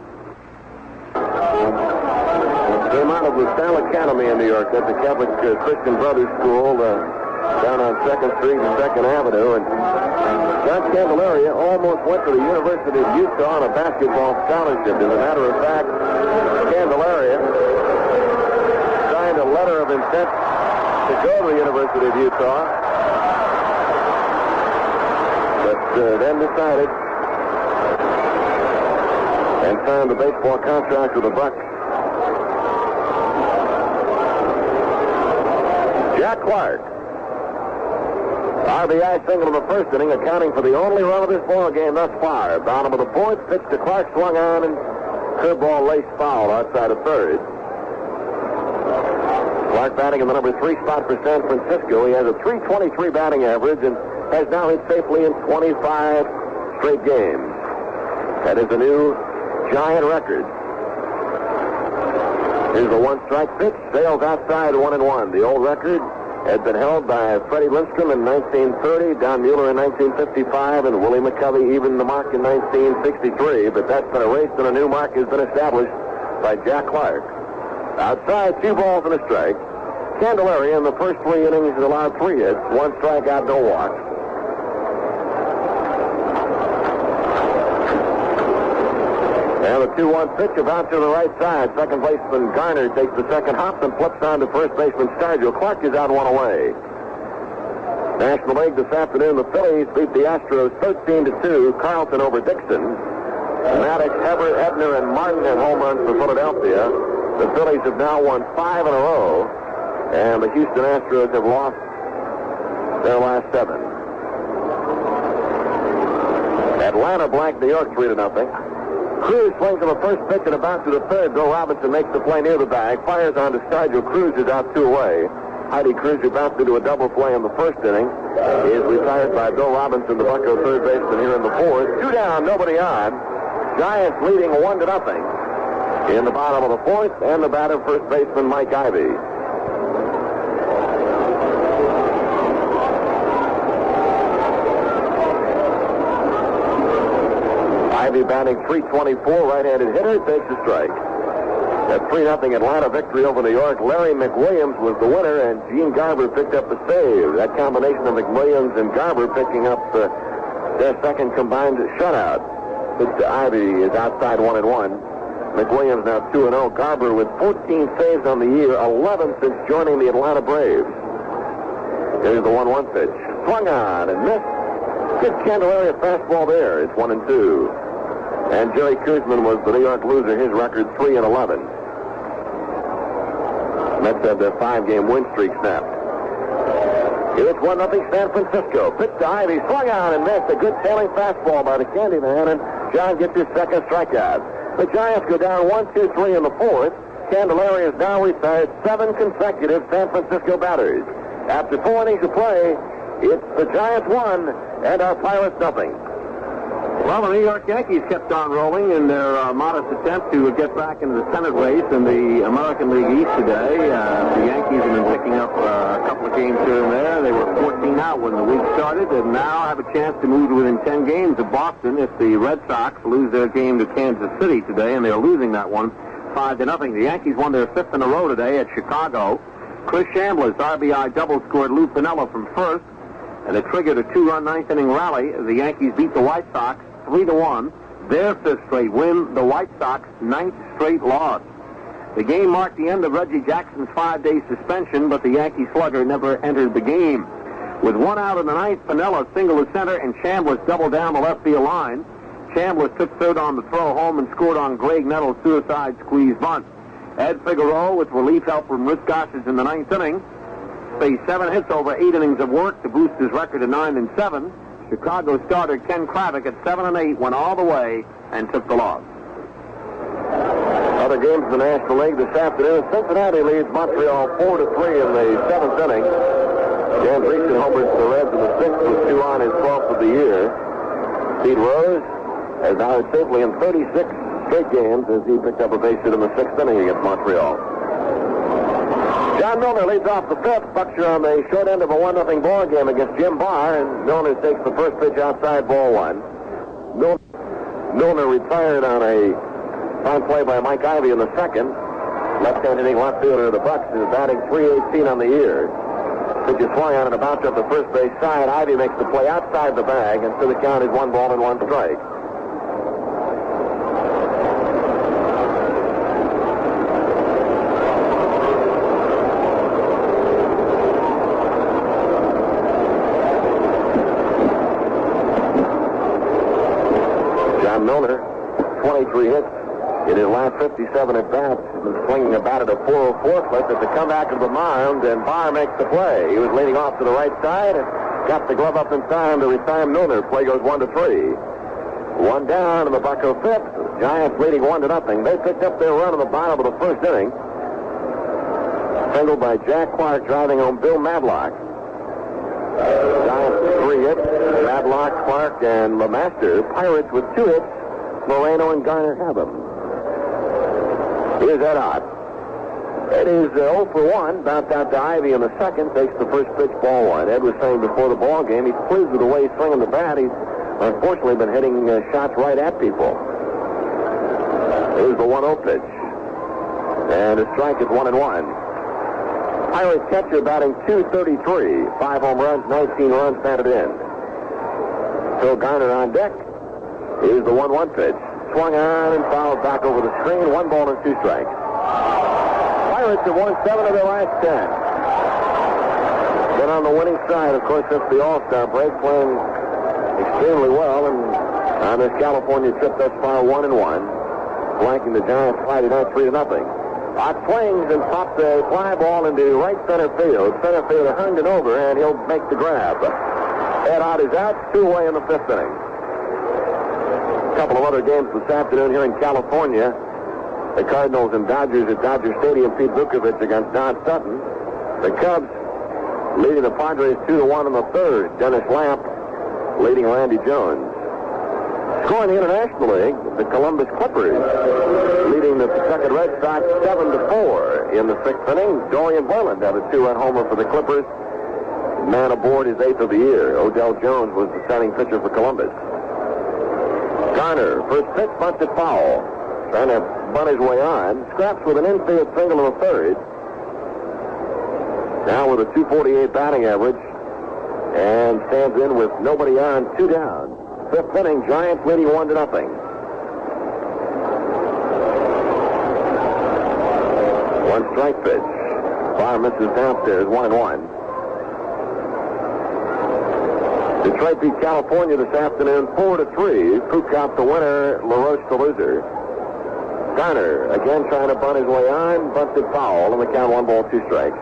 Came out of the Style Academy in New York. That's the Catholic Christian Brothers School down on 2nd Street and 2nd Avenue. And John Candelaria almost went to the University of Utah on a basketball scholarship. As a matter of fact, Candelaria signed a letter of intent to go to the University of Utah, but then decided and signed a baseball contract with the Bucks. Jack Clark, RBI single in the first inning, accounting for the only run of this ball game thus far. Bottom of the fourth, pitch to Clark, swung on, and curveball laced foul outside of third. Clark batting in the number 3 spot for San Francisco. He has a .323 batting average and has now hit safely in 25 straight games. That is a new Giant record. Here's the one-strike pitch. Sails outside 1-1. The old record had been held by Freddie Lindstrom in 1930, Don Mueller in 1955, and Willie McCovey evened the mark in 1963. But that's been erased, and a new mark has been established by Jack Clark. Outside, 2 balls and a strike. Candelaria in the first 3 innings has allowed 3 hits, 1 strikeout, no walks. And the 2-1 pitch about to the right side. Second baseman Garner takes the second hop and flips on to first baseman Stargell. Clark is out 1 away. National League this afternoon, the Phillies beat the Astros 13-2. Carlton over Dixon. Maddox, Hebert, Ebner, and Martin at home runs for Philadelphia. The Phillies have now won 5 in a row, and the Houston Astros have lost their last 7. Atlanta blanked New York 3-0. Cruz swings on the first pitch and about to the third. Bill Robinson makes the play near the bag, fires on to Stargell. Cruz is out 2 away. Heidi Cruz, who bounced into a double play in the first inning, is retired by Bill Robinson, the Bucco third baseman, here in the fourth. 2 down, nobody on. Giants leading 1-0 in the bottom of the fourth, and the batter, first baseman Mike Ivy. Ivy batting .324, right-handed hitter, takes a strike. That 3-0 Atlanta victory over New York. Larry McWilliams was the winner, and Gene Garber picked up the save. That combination of McWilliams and Garber picking up their second combined shutout. Pitch to Ivy is outside 1-1. McWilliams now 2-0. Garber with 14 saves on the year, 11 since joining the Atlanta Braves. Here's the 1-1 pitch. Swung on and missed. Good Candelaria fastball there. It's 1-2. And Jerry Kuzman was the New York loser. His record 3-11. Mets have their 5-game win streak snapped. Here it's 1-0 San Francisco. Pitch to Ivy, swung out and missed. A good tailing fastball by the Candyman, and John gets his second strikeout. The Giants go down 1-2-3 in the fourth. Candelaria has now retired 7 consecutive San Francisco batters. After 4 innings of play, it's the Giants 1 and our Pirates nothing. Well, the New York Yankees kept on rolling in their modest attempt to get back into the pennant race in the American League East today. The Yankees have been picking up a couple of games here and there. They were 14 out when the week started, and now have a chance to move to within 10 games of Boston if the Red Sox lose their game to Kansas City today, and they're losing that one 5-0. The Yankees won their 5th in a row today at Chicago. Chris Chambler's RBI double scored Lou Piniella from first, and it triggered a 2-run 9th-inning rally as the Yankees beat the White Sox 3-1, their 5th straight win, the White Sox 9th straight loss. The game marked the end of Reggie Jackson's 5-day suspension, but the Yankee slugger never entered the game. With 1 out in the 9th, Piniella singled to center, and Chambliss doubled down the left field line. Chambliss took third on the throw home and scored on Greg Nettles' suicide squeeze bunt. Ed Figueroa, with relief help from Rhys Gossage in the 9th inning, faced 7 hits over 8 innings of work to boost his record to 9-7. Chicago starter Ken Kravik at 7-8 went all the way and took the loss. Other games in the National League this afternoon. Cincinnati leads Montreal 4-3 in the 7th inning. Dan Driessen homers for the Reds in the 6th with 2 on his 12th of the year. Pete Rose has now hit safely in 36 straight games as he picked up a base hit in the 6th inning against Montreal. John Milner leads off the 5th. Bucks are on the short end of a 1-0 ball game against Jim Barr, and Milner takes the first pitch outside, ball 1. Milner retired on a fine play by Mike Ivy in the 2nd. Left-hand hitting left fielder of the Bucks is batting .318 on the year. Pitch is swung on and about up the first base side. Ivy makes the play outside the bag, and so the count is 1 ball and 1 strike. Milner, 23 hits in his last 57 at-bats, been swinging a bat at a .404 clip at the comeback of the mound, and Barr makes the play. He was leading off to the right side and got the glove up in time to retire Milner. Play goes 1-3. 1 down in the Bucko 5th. Giants leading 1-0. They picked up their run in the bottom of the 1st inning. Singled by Jack Clark, driving home Bill Madlock. Giants 3 hits. Madlock, Clark, and LeMaster. Pirates with 2 hits. Moreno and Garner have them. Here's Ed Ott. It is 0 for 1. Bounced out to Ivy in the 2nd. Takes the first pitch, ball 1. Ed was saying before the ball game he's pleased with the way he's swinging the bat. He's unfortunately been hitting shots right at people. Here's the 1-0 pitch. And a strike is 1-1. Pirates catcher batting .233. 5 home runs, 19 runs batted in. Phil Garner on deck. Here's the 1-1 pitch. Swung on and fouled back over the screen. 1 ball and 2 strikes. Pirates have won 7 of their last 10. Been on the winning side, of course, since the All-Star break, playing extremely well, and on this California trip thus far, 1-1. Flanking the Giants Friday night 3-0. Ott swings and pops a fly ball into right center field. Center fielder Herndon over, and he'll make the grab. Ed Ott is out, 2 away in the 5th inning. A couple of other games this afternoon here in California. The Cardinals and Dodgers at Dodger Stadium. Pete Vukovich against Don Sutton. The Cubs leading the Padres 2-1 in the 3rd. Dennis Lamp leading Randy Jones. Scoring the International League, the Columbus Clippers leading the Pawtucket Red Sox 7-4 in the 6th inning. Dorian Boyland had a 2-run homer for the Clippers. Man aboard his 8th of the year. Odell Jones was the starting pitcher for Columbus. Garner, first pitch, bunts it foul. Trying to bunt his way on. Scraps with an infield single in the 3rd. Now with a .248 batting average. And stands in with nobody on, 2 down. 5th inning, Giants leading 1-0. One strike pitch. Barr misses downstairs, 1-1. Detroit beat California this afternoon 4-3. Pook out the winner, LaRoche the loser. Garner again trying to bunt his way on, busted foul, and the count 1 ball, 2 strikes.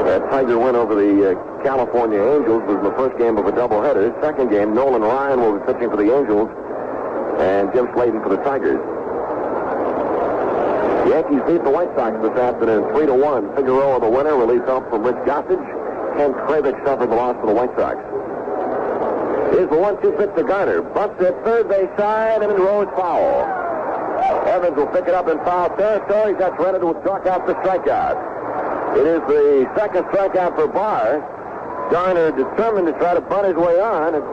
That Tiger win over the California Angels was the first game of a doubleheader. Second game, Nolan Ryan will be pitching for the Angels and Jim Slayton for the Tigers. The Yankees beat the White Sox this afternoon 3-1. Figueroa the winner, relief help from Rich Gossage. Ken Kravik suffered the loss for the White Sox. Here's the 1-2 pitch to Garner. Bunts at third base side and in rows foul. Evans will pick it up in foul territory. He's got Renner to struck out the strikeout. It is the second strikeout for Barr. Garner determined to try to bunt his way on. And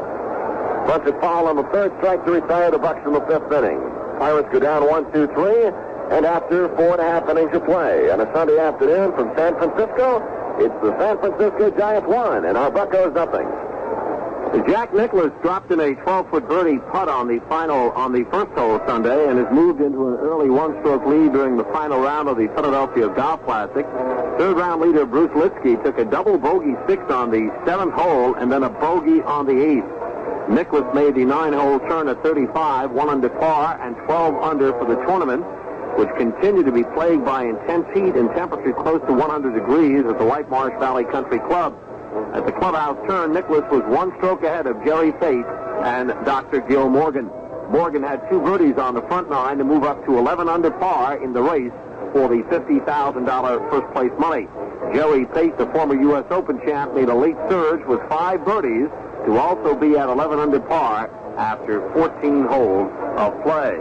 bunts it foul on the third strike to retire the Bucks in the 5th inning. Pirates go down 1-2-3. And after 4.5 innings of play on a Sunday afternoon from San Francisco, it's the San Francisco Giants 1 and our Buccos nothing. Jack Nicklaus dropped in a 12-foot birdie putt on the first hole Sunday and has moved into an early 1-stroke lead during the final round of the Philadelphia Golf Classic. Third-round leader Bruce Litsky took a double bogey 6 on the 7th hole and then a bogey on the 8th. Nicklaus made the 9-hole turn at 35, 1 under par and 12 under for the tournament, which continued to be plagued by intense heat and temperature close to 100 degrees at the White Marsh Valley Country Club. At the clubhouse turn, Nicklaus was 1 stroke ahead of Jerry Fate and Dr. Gil Morgan. Morgan had 2 birdies on the front 9 to move up to 11 under par in the race for the $50,000 first-place money. Jerry Fate, the former U.S. Open champ, made a late surge with 5 birdies to also be at 11 under par after 14 holes of play.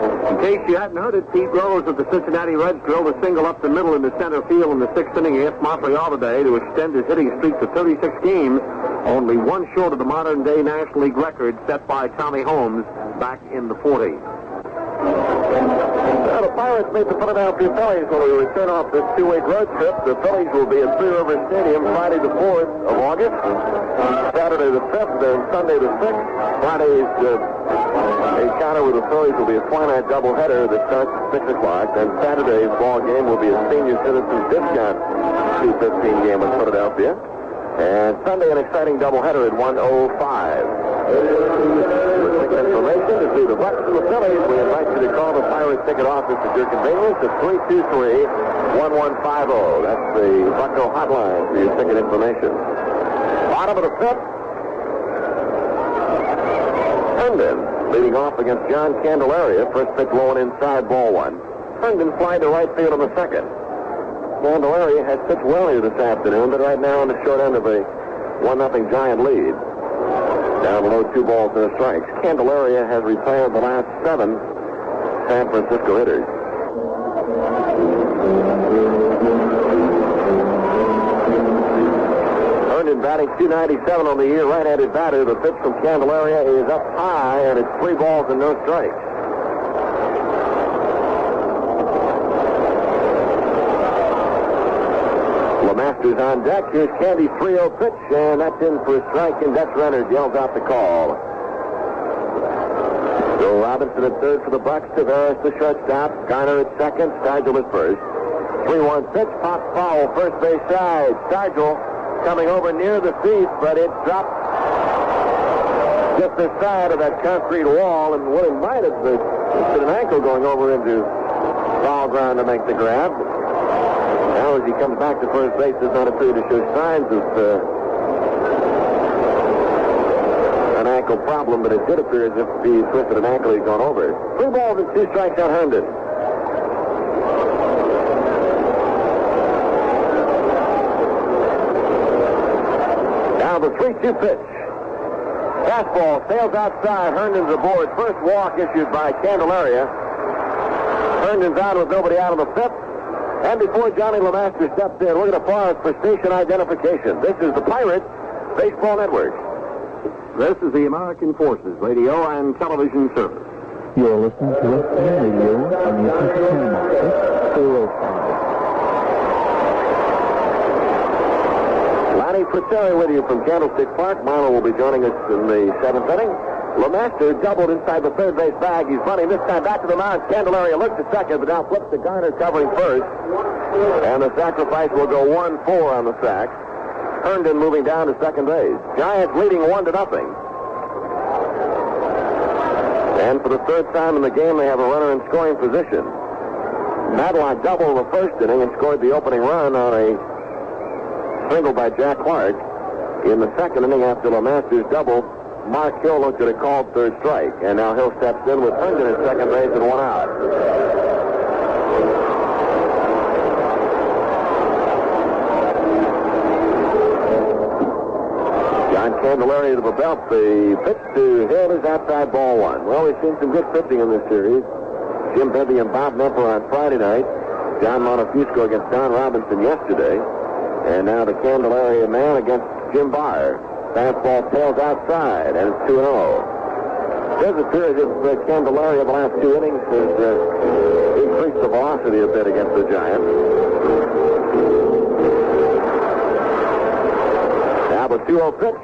In case you hadn't heard it, Pete Rose of the Cincinnati Reds drilled a single up the middle in the center field in the 6th inning against Montreal today to extend his hitting streak to 36 games, only 1 short of the modern-day National League record set by Tommy Holmes back in the 40s. Well, the Pirates meet the Philadelphia Phillies when we return off this 2-week road trip. The Phillies will be at Three Rivers Stadium Friday the 4th of August, Saturday the 5th, and Sunday the 6th. Friday's encounter with the Phillies will be a twilight doubleheader that starts at 6 o'clock. Then Saturday's ball game will be a senior citizens discount 2:15 game in Philadelphia. And Sunday, an exciting doubleheader at 1:05. For information to see the Bucks and the Phillies, we invite you to call the Pirates ticket office at your convenience at 323-1150. That's the Bucko hotline for your ticket information. Bottom of the 5th. Herndon leading off against John Candelaria. First pitch low and inside, ball 1. Herndon flying to right field on the 2nd. Candelaria had pitched well here this afternoon, but right now on the short end of a 1-0 Giant lead. Down below 2 balls and a strike. Candelaria has retired the last 7 San Francisco hitters. Herndon batting .297 on the year, right-handed batter. The pitch from Candelaria is up high, and it's 3 balls and no strikes. LeMaster's on deck. Here's Candy's 3-0 pitch, and that's in for a strike, and Dutch Renner yells out the call. Joe Robinson at third for the Bucks. Tavares the shortstop. Garner at second. Stargell at first. 3-1 pitch. Pop foul. First base side. Stargell coming over near the feet, but it dropped just the side of that concrete wall, and what it might have been an ankle going over into foul ground to make the grab. Now, as he comes back to first base, does not appear to show signs of an ankle problem, but it did appear as if he twisted an ankle he'd gone over. 3 balls and 2 strikes on Herndon. Now the 3-2 pitch. Fastball sails outside. Herndon's aboard. First walk issued by Candelaria. Herndon's out with nobody out on the 5th. And before Johnny LeMaster steps in, we're going to pause for station identification. This is the Pirates Baseball Network. This is the American Forces Radio and Television Service. You're listening to FM Radio on the FM market, 405. Lonnie Fritteri with you from Candlestick Park. Marlowe will be joining us in the 7th inning. LeMaster doubled inside the third base bag. He's running this time back to the mound. Candelaria looks at second, but now flips to Garner covering first. And the sacrifice will go 1-4 on the sack. Herndon moving down to second base. Giants leading 1-0. And for the third time in the game, they have a runner in scoring position. Madlock doubled in the first inning and scored the opening run on a single by Jack Clark. In the second inning, after LeMaster's double, Mark Hill looked at a called third strike. And now Hill steps in with Herndon at second base and 1 out. Candelaria to the belt. The pitch to Hill is outside, ball 1. Well, we've seen some good pitching in this series. Jim Bevy and Bob Knepper on Friday night. John Montefusco against Don Robinson yesterday. And now the Candelaria man against Jim Barr. Fastball tails outside, and it's 2-0. It does appear as if Candelaria the last 2 innings has increased the velocity a bit against the Giants. Now the 2-0 pitch.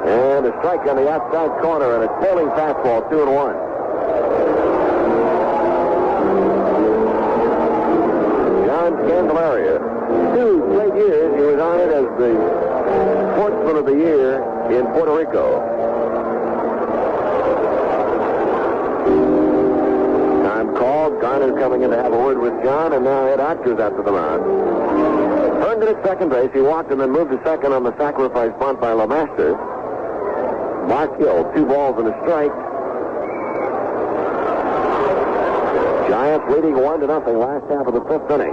And a strike on the outside corner and a tailing fastball, 2-1. John Candelaria, 2 straight years he was honored as the Sportsman of the Year in Puerto Rico. Time called. Garner coming in to have a word with John, and now Ed Otter's after the mound. Herndon at second base. He walked and then moved to second on the sacrifice bunt by LeMaster. Mark Hill, 2 balls and a strike. Giants leading 1-0 last half of the 5th inning.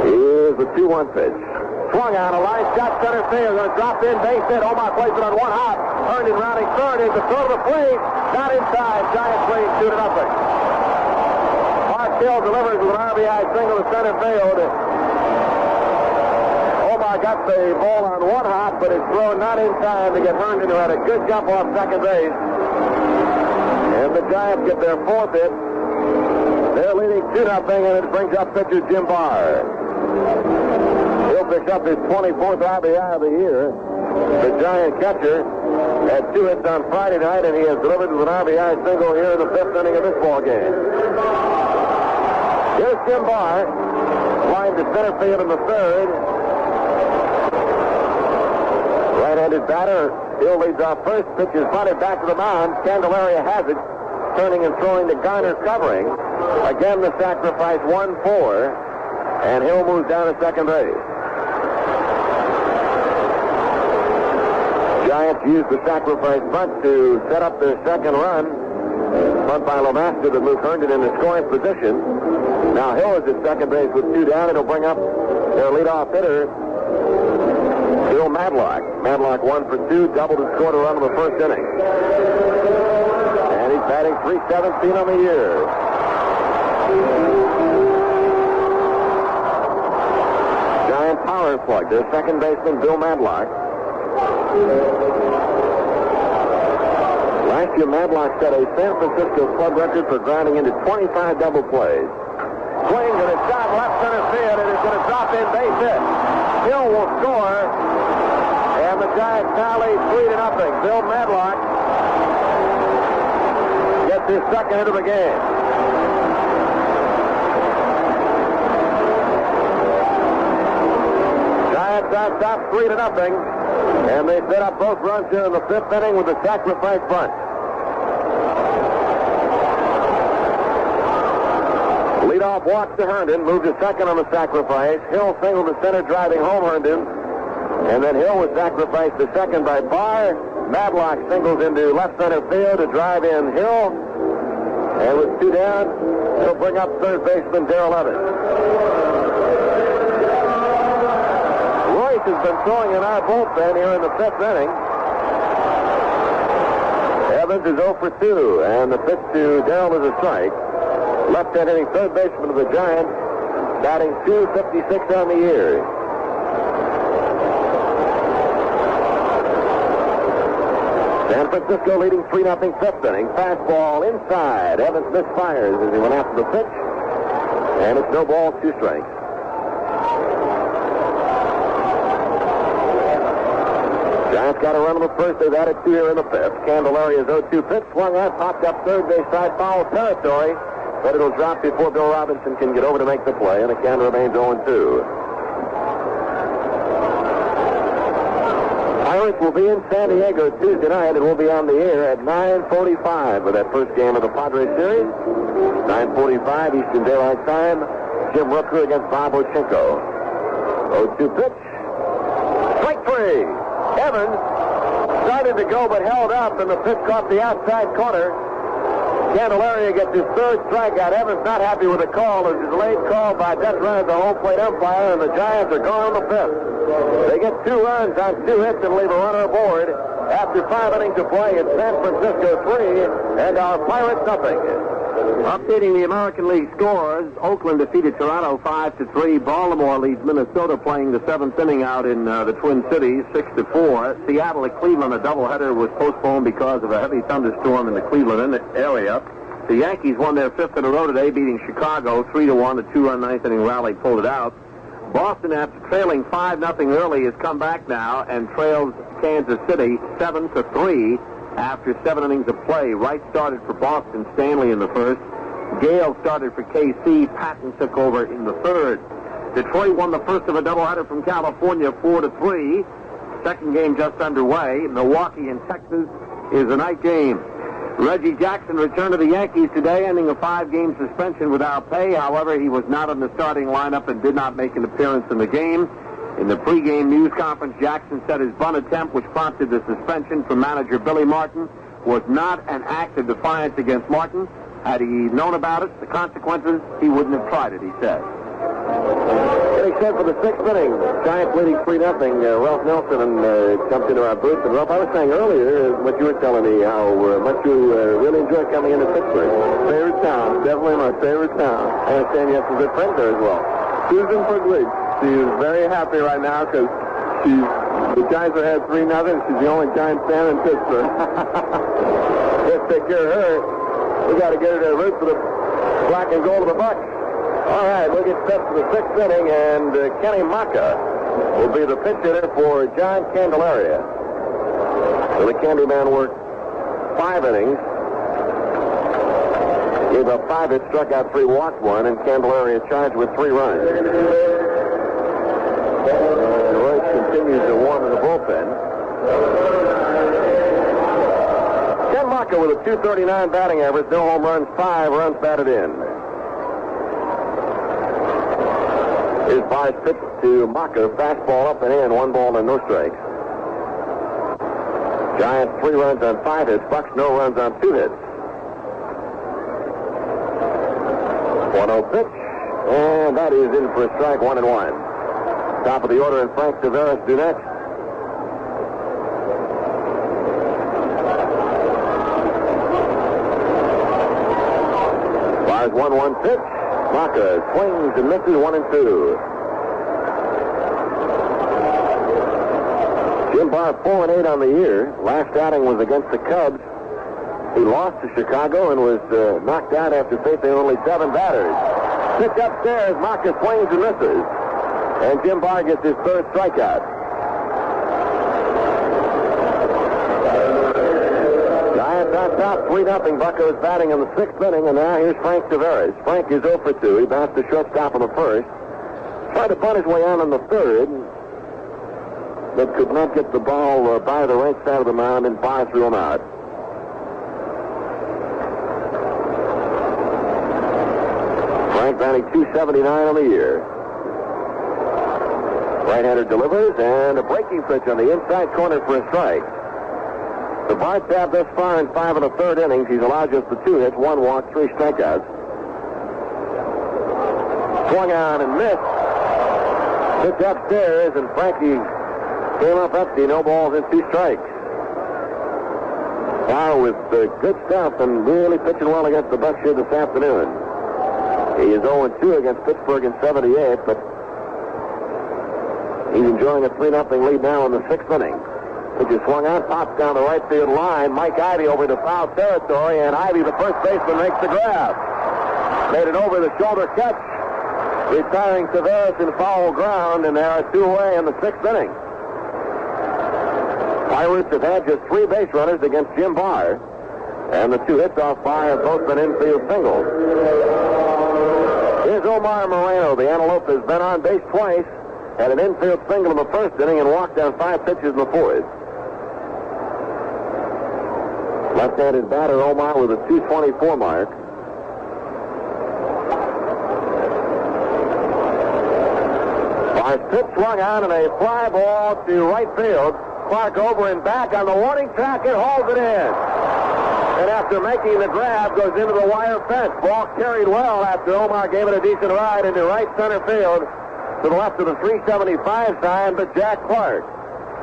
Here's the 2-1 pitch. Swung out, a line shot, center field. Going to drop in, base hit. Omar plays it on 1 hop. Herndon rounding third. Is the throw to the plate. Not inside. Giants lead 2-0. Mark Hill delivers with an RBI single to center field. Got the ball on 1 hop, but it's thrown not in time to get Herndon, who had a good jump off second base. And the Giants get their 4th hit. They're leading 2-0, and it brings up pitcher Jim Barr. He'll pick up his 24th RBI of the year. The Giant catcher had 2 hits on Friday night, and he has delivered with an RBI single here in the 5th inning of this ball game. Here's Jim Barr, lined to center field in the 3rd. Right-handed batter. Hill leads off first. Pitch is bunted back to the mound. Candelaria has it. Turning and throwing to Garner covering. Again, the sacrifice 1-4. And Hill moves down to second base. Giants use the sacrifice bunt to set up their second run. Bunt by LeMaster that moves Herndon into scoring position. Now Hill is at second base with 2 down. It'll bring up their leadoff hitter, Bill Madlock. Madlock 1 for 2, doubled and scored a run in the 1st inning. And he's batting .317 on the year. Giant power plug. Their second baseman, Bill Madlock. Last year, Madlock set a San Francisco club record for grounding into 25 double plays. Swing and a shot left center field. It is going to drop in, base hit. Hill will score, and the Giants now lead 3-0. Bill Madlock gets his second hit of the game. Giants on top 3-0, and they set up both runs here in the 5th inning with a sacrifice bunt. Leadoff walk to Herndon, moved to second on the sacrifice. Hill singled to center, driving home Herndon. And then Hill was sacrificed to second by Barr. Madlock singles into left center field to drive in Hill. And with 2 down, he'll bring up third baseman Darrell Evans. Royce has been throwing in our bullpen here in the 5th inning. Evans is 0 for 2, and the pitch to Darrell is a strike. Left-hand hitting third baseman of the Giants, batting .256 on the year. San Francisco leading 3-0 5th inning. Fastball inside. Evans misfires as he went after the pitch. And it's no ball, 2 strikes. Giants got a run in the 1st. They've added 2 here in the 5th. Candelaria's 0-2 pitch. Swung out, popped up third base side, foul territory. But it'll drop before Bill Robinson can get over to make the play. And the count remains 0-2. first will be in San Diego Tuesday night, and we'll be on the air at 9:45 for that first game of the Padres series. 9:45 Eastern Daylight Time. Jim Rooker against Bob Ochenko. 0-2 pitch. Strike three. Evans started to go but held up, and the pitch caught the outside corner. Candelaria gets his third strikeout. Evans not happy with the call. It was a delayed call by Dutch Ryan, the home plate umpire, and the Giants are gone on the fifth. They get 2 runs on 2 hits and leave a runner aboard. After 5 innings to play, it's San Francisco 3 and our Pirates nothing. Updating the American League scores, Oakland defeated Toronto 5-3. Baltimore leads Minnesota playing the 7th inning out in the Twin Cities 6-4. Seattle at Cleveland, a doubleheader was postponed because of a heavy thunderstorm in the Cleveland area. The Yankees won their 5th in a row today, beating Chicago 3-1. The 2-run 9th inning rally pulled it out. Boston, after trailing 5-0 early, has come back now and trails Kansas City 7-3. After 7 innings of play. Wright started for Boston, Stanley in the first. Gale started for KC. Patton took over in the third. Detroit won the first of a doubleheader from California 4-3. Second game just underway. Milwaukee and Texas is a night game. Reggie Jackson returned to the Yankees today, ending a 5-game suspension without pay. However, he was not in the starting lineup and did not make an appearance in the game. In the pregame news conference, Jackson said his bunt attempt, which prompted the suspension from manager Billy Martin, was not an act of defiance against Martin. Had he known about it, the consequences, he wouldn't have tried it, he said. Getting set for the 6th inning. Giants leading 3-0. Ralph Nelson jumped into our booth. And Ralph, I was saying earlier what you were telling me, how much you really enjoy coming into Pittsburgh. Favorite town. Definitely my favorite town. I understand you have some good friends there as well. Susan Puglich. She is very happy right now because the Giants have had 3-0. She's the only Giant fan in Pittsburgh. Let's take care of her. We got to get her to root for the black and gold of the Bucks. All right, we'll get set for the 6th inning, and Kenny Maka will be the pitch hitter for John Candelaria. So the Candy Man worked 5 innings. Gave up 5 hits, struck out 3, walked 1, and Candelaria charged with 3 runs. Royce continues to warm in the bullpen. Ken Maka with a .239 batting average, no home runs, 5 runs batted in. Here's Barnes pitch to Maka, fastball up and in, 1 ball and no strikes. Giants 3 runs on 5 hits, Bucks no runs on 2 hits. 1-0 pitch, and that is in for a strike, 1-1. Top of the order, and Frank Tavares do next. Fires 1-1 pitch. Maka swings and misses 1-2. Jim Barr 4-8 on the year. Last outing was against the Cubs. He lost to Chicago and was knocked out after facing only 7 batters. Pitch upstairs, Maka swings and misses. And Jim Barr gets his 3rd strikeout. Giants on top, 3-0. Bucko is batting in the 6th inning, and now here's Frank Tavares. Frank is 0 for 2. He bounced the shortstop in the first. Tried to bunt his way out in the 3rd, but could not get the ball by the right side of the mound, and Barr threw him out. Frank batting .279 on the year. Right-hander delivers, and a breaking pitch on the inside corner for a strike. The Bart tab thus far in 5 1/3 innings. He's allowed just the 2 hits, 1 walk, 3 strikeouts. Swung on and missed. Pitch upstairs, and Frankie came up empty. No balls and 2 strikes. Now with good stuff and really pitching well against the Bucks here this afternoon. He is 0-2 against Pittsburgh in 78, but he's enjoying a 3-0 lead now in the 6th inning. Pitch is swung out, pops down the right field line. Mike Ivey over to foul territory, and Ivey, the first baseman, makes the grab. Made an over-the-shoulder catch, retiring Tavares in foul ground, and they are 2 away in the 6th inning. Pirates have had just 3 base runners against Jim Barr, and the 2 hits off Barr have both been infield singles. Here's Omar Moreno. The Antelope has been on base twice. Had an infield single in the 1st inning and walked on 5 pitches in the 4th. Left-handed batter Omar with a 224 mark. Barr's pitch swung on and a fly ball to right field. Clark over and back on the warning track and hauls it in. And after making the grab, goes into the wire fence. Ball carried well after Omar gave it a decent ride into right center field to the left of the 375 sign, but Jack Clark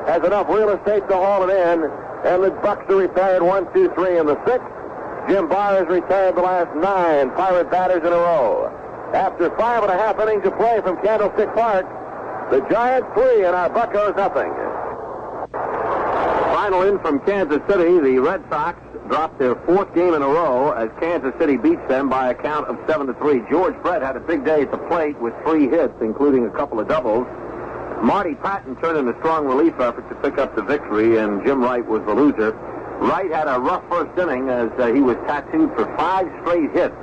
has enough real estate to haul it in, and the Bucks are retired 1, 2, 3 in the 6th. Jim Barr has retired the last 9 Pirate batters in a row. After 5.5 innings of play from Candlestick Park, the Giants 3 and our Buccos nothing. Final in from Kansas City, the Red Sox dropped their 4th game in a row as Kansas City beats them by a count of 7-3. George Brett had a big day at the plate with 3 hits, including a couple of doubles. Marty Patton turned in a strong relief effort to pick up the victory, and Jim Wright was the loser. Wright had a rough first inning as he was tattooed for 5 straight hits,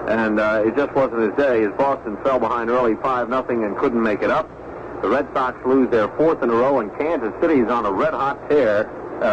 and it just wasn't his day as Boston fell behind early 5-0 and couldn't make it up. The Red Sox lose their 4th in a row, and Kansas City is on a red-hot tear.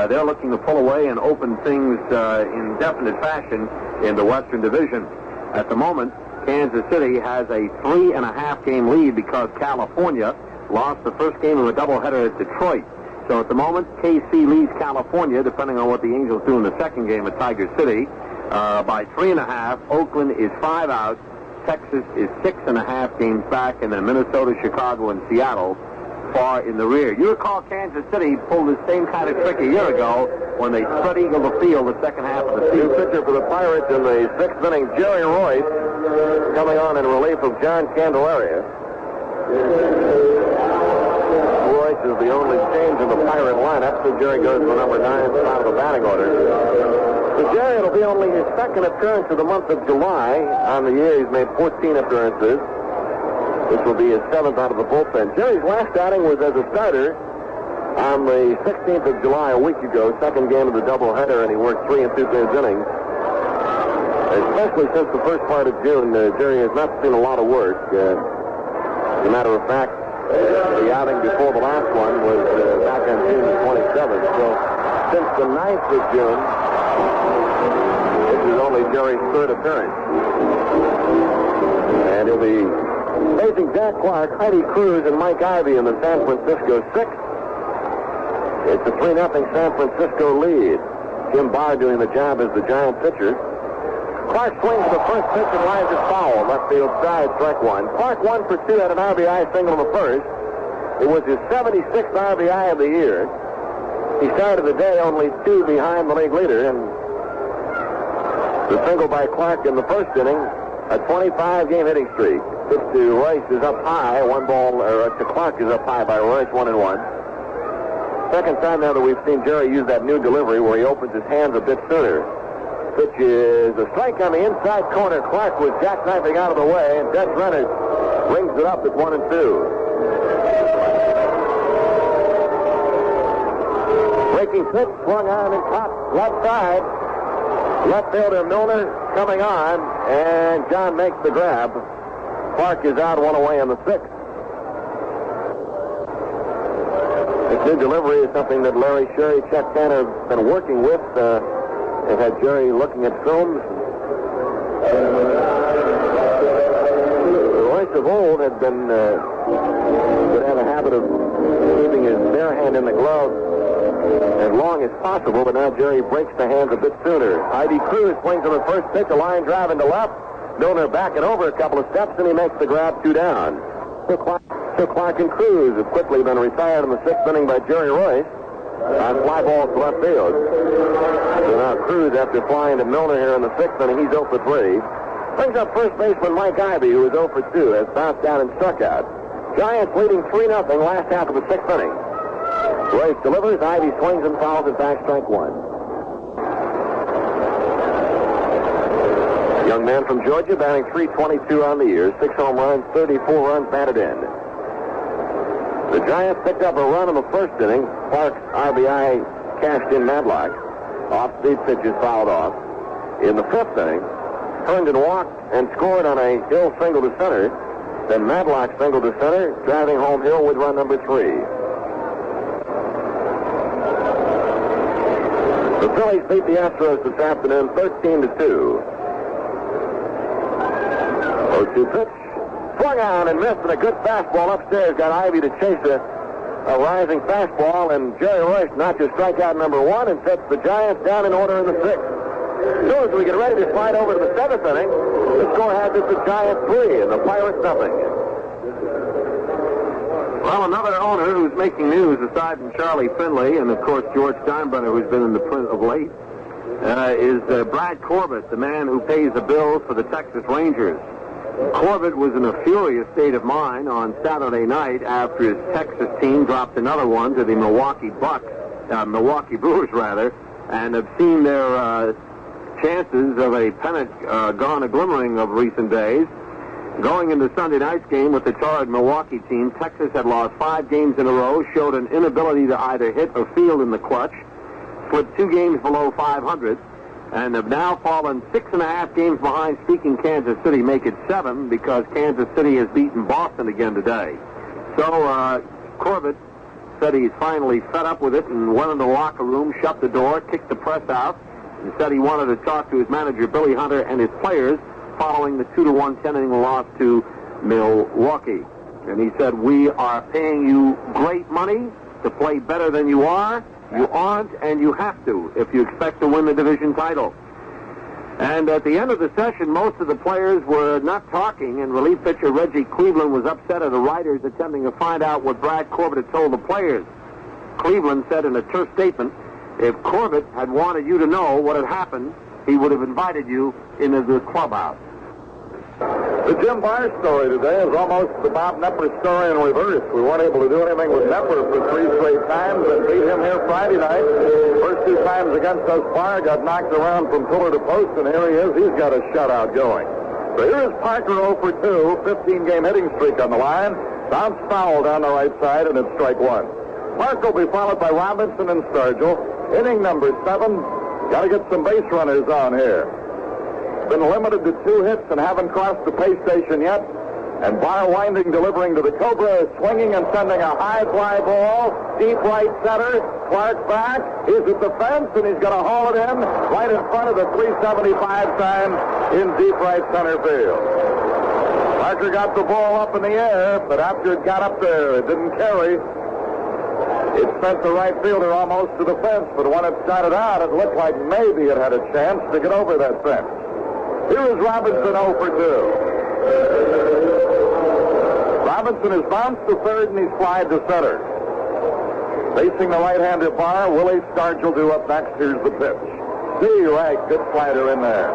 They're looking to pull away and open things in definite fashion in the Western Division. At the moment, Kansas City has a 3.5-game lead because California lost the first game of a doubleheader at Detroit. So at the moment, KC leads California, depending on what the Angels do in the second game at Tiger City, by 3.5. Oakland is 5 out. Texas is 6.5 games back, and then Minnesota, Chicago, and Seattle far in the rear. You recall Kansas City pulled the same kind of trick a year ago when they spread eagle the field the second half of the season. New pitcher for the Pirates in the 6th inning, Jerry Royce, coming on in relief of John Candelaria. Royce is the only change in the Pirate lineup, so Jerry goes to number 9 spot of the batting order. For Jerry, it'll be only his 2nd appearance of the month of July. On the year, he's made 14 appearances. This will be his 7th out of the bullpen. Jerry's last outing was as a starter on the 16th of July a week ago, 2nd game of the doubleheader, and he worked 3 2/3 innings. Especially since the first part of June, Jerry has not seen a lot of work. As a matter of fact, the outing before the last one was back on June the 27th. So since the 9th of June, this is only Jerry's 3rd appearance. And he'll be facing Jack Clark, Heidi Cruz, and Mike Ivey in the San Francisco 6th. It's a 3-0 San Francisco lead. Jim Barr doing the job as the Giant pitcher. Clark swings the first pitch and lines it foul. Left field side, strike 1. Clark 1 for 2 had an RBI single in the first. It was his 76th RBI of the year. He started the day only 2 behind the league leader, and the single by Clark in the first inning, a 25-game hitting streak. Pitch to Royce is up high. 1 ball, or to Clark is up high by Royce, 1-1. Second time now that we've seen Jerry use that new delivery where he opens his hands a bit sooner. Pitch is a strike on the inside corner. Clark was jackknifing out of the way, and Des Renner rings it up at 1-2. Breaking pitch, swung on and popped left side. Left fielder Milner coming on, and John makes the grab. Clark is out 1 away in the 6th. This new delivery is something that Larry Sherry, Chuck Tanner have been working with. They've had Jerry looking at films. Royce of old had been would have a habit of keeping his bare hand in the glove as long as possible, but now Jerry breaks the hands a bit sooner. Heidi Cruz swings on the first pitch, a line drive into left. Milner backing over a couple of steps, and he makes the grab 2 down. So Clark and Cruz have quickly been retired in the 6th inning by Jerry Royce on fly balls to left field. So now Cruz, after flying to Milner here in the 6th inning, he's 0 for 3. Brings up first baseman Mike Ivey, who is 0 for 2, has bounced down and struck out. Giants leading 3-0 last half of the 6th inning. Royce delivers, Ivey swings and fouls it back, strike 1. Young man from Georgia, batting .322 on the year, 6 home runs, 34 runs batted in. The Giants picked up a run in the first inning. Clark's RBI cashed in Madlock. Off-speed pitches fouled off. In the 5th inning, turned and walked and scored on a Hill single to center. Then Madlock single to center, driving home Hill with run number 3. The Phillies beat the Astros this afternoon 13-2. 0-2 pitch. Swung on and missed, and a good fastball upstairs got Ivy to chase a rising fastball, and Jerry Royce notches strikeout number 1 and sets the Giants down in order in the 6th. As soon as we get ready to slide over to the 7th inning, the score has it the Giants 3 and the Pirates nothing. Well, another owner who's making news aside from Charlie Finley and, of course, George Steinbrenner, who's been in the print of late, is Brad Corbett, the man who pays the bills for the Texas Rangers. Corbett was in a furious state of mind on Saturday night after his Texas team dropped another one to the Milwaukee Brewers, and have seen their chances of a pennant gone a-glimmering of recent days. Going into Sunday night's game with the torrid Milwaukee team, Texas had lost 5 games in a row, showed an inability to either hit or field in the clutch, slipped 2 games below 500, and have now fallen 6.5 games behind Speaking Kansas City, make it 7, because Kansas City has beaten Boston again today. So Corbett said he's finally fed up with it and went in the locker room, shut the door, kicked the press out, and said he wanted to talk to his manager, Billy Hunter, and his players following the 2-1 10-inning loss to Milwaukee. And he said, we are paying you great money to play better than you are. You aren't, and you have to if you expect to win the division title. And at the end of the session, most of the players were not talking, and relief pitcher Reggie Cleveland was upset at the writers attempting to find out what Brad Corbett had told the players. Cleveland said in a terse statement, if Corbett had wanted you to know what had happened, he would have invited you into the clubhouse. The Jim Barr story today is almost the Bob Knepper story in reverse. We weren't able to do anything with Knepper for 3 straight times and beat him here Friday night. First 2 times against us, Barr got knocked around from pillar to post, and here he is. He's got a shutout going. So here is Parker 0 for 2, 15-game hitting streak on the line. Bounced foul down the right side, and it's strike 1. Parker will be followed by Robinson and Stargell. Inning number 7. Got to get some base runners on here. Been limited to 2 hits and haven't crossed the pay station yet. And Barr winding, delivering to the Cobra, swinging and sending a high fly ball, deep right center. Clark back. He's at the fence, and he's going to haul it in right in front of the 375 sign in deep right center field. Parker got the ball up in the air, but after it got up there, it didn't carry. It sent the right fielder almost to the fence, but when it started out, it looked like maybe it had a chance to get over that fence. Here is Robinson 0 for 2. Robinson has bounced to third, and he's flied to center. Facing the right-hander Barr, Willie Stargell due up next. Here's the pitch. See, right, good slider in there.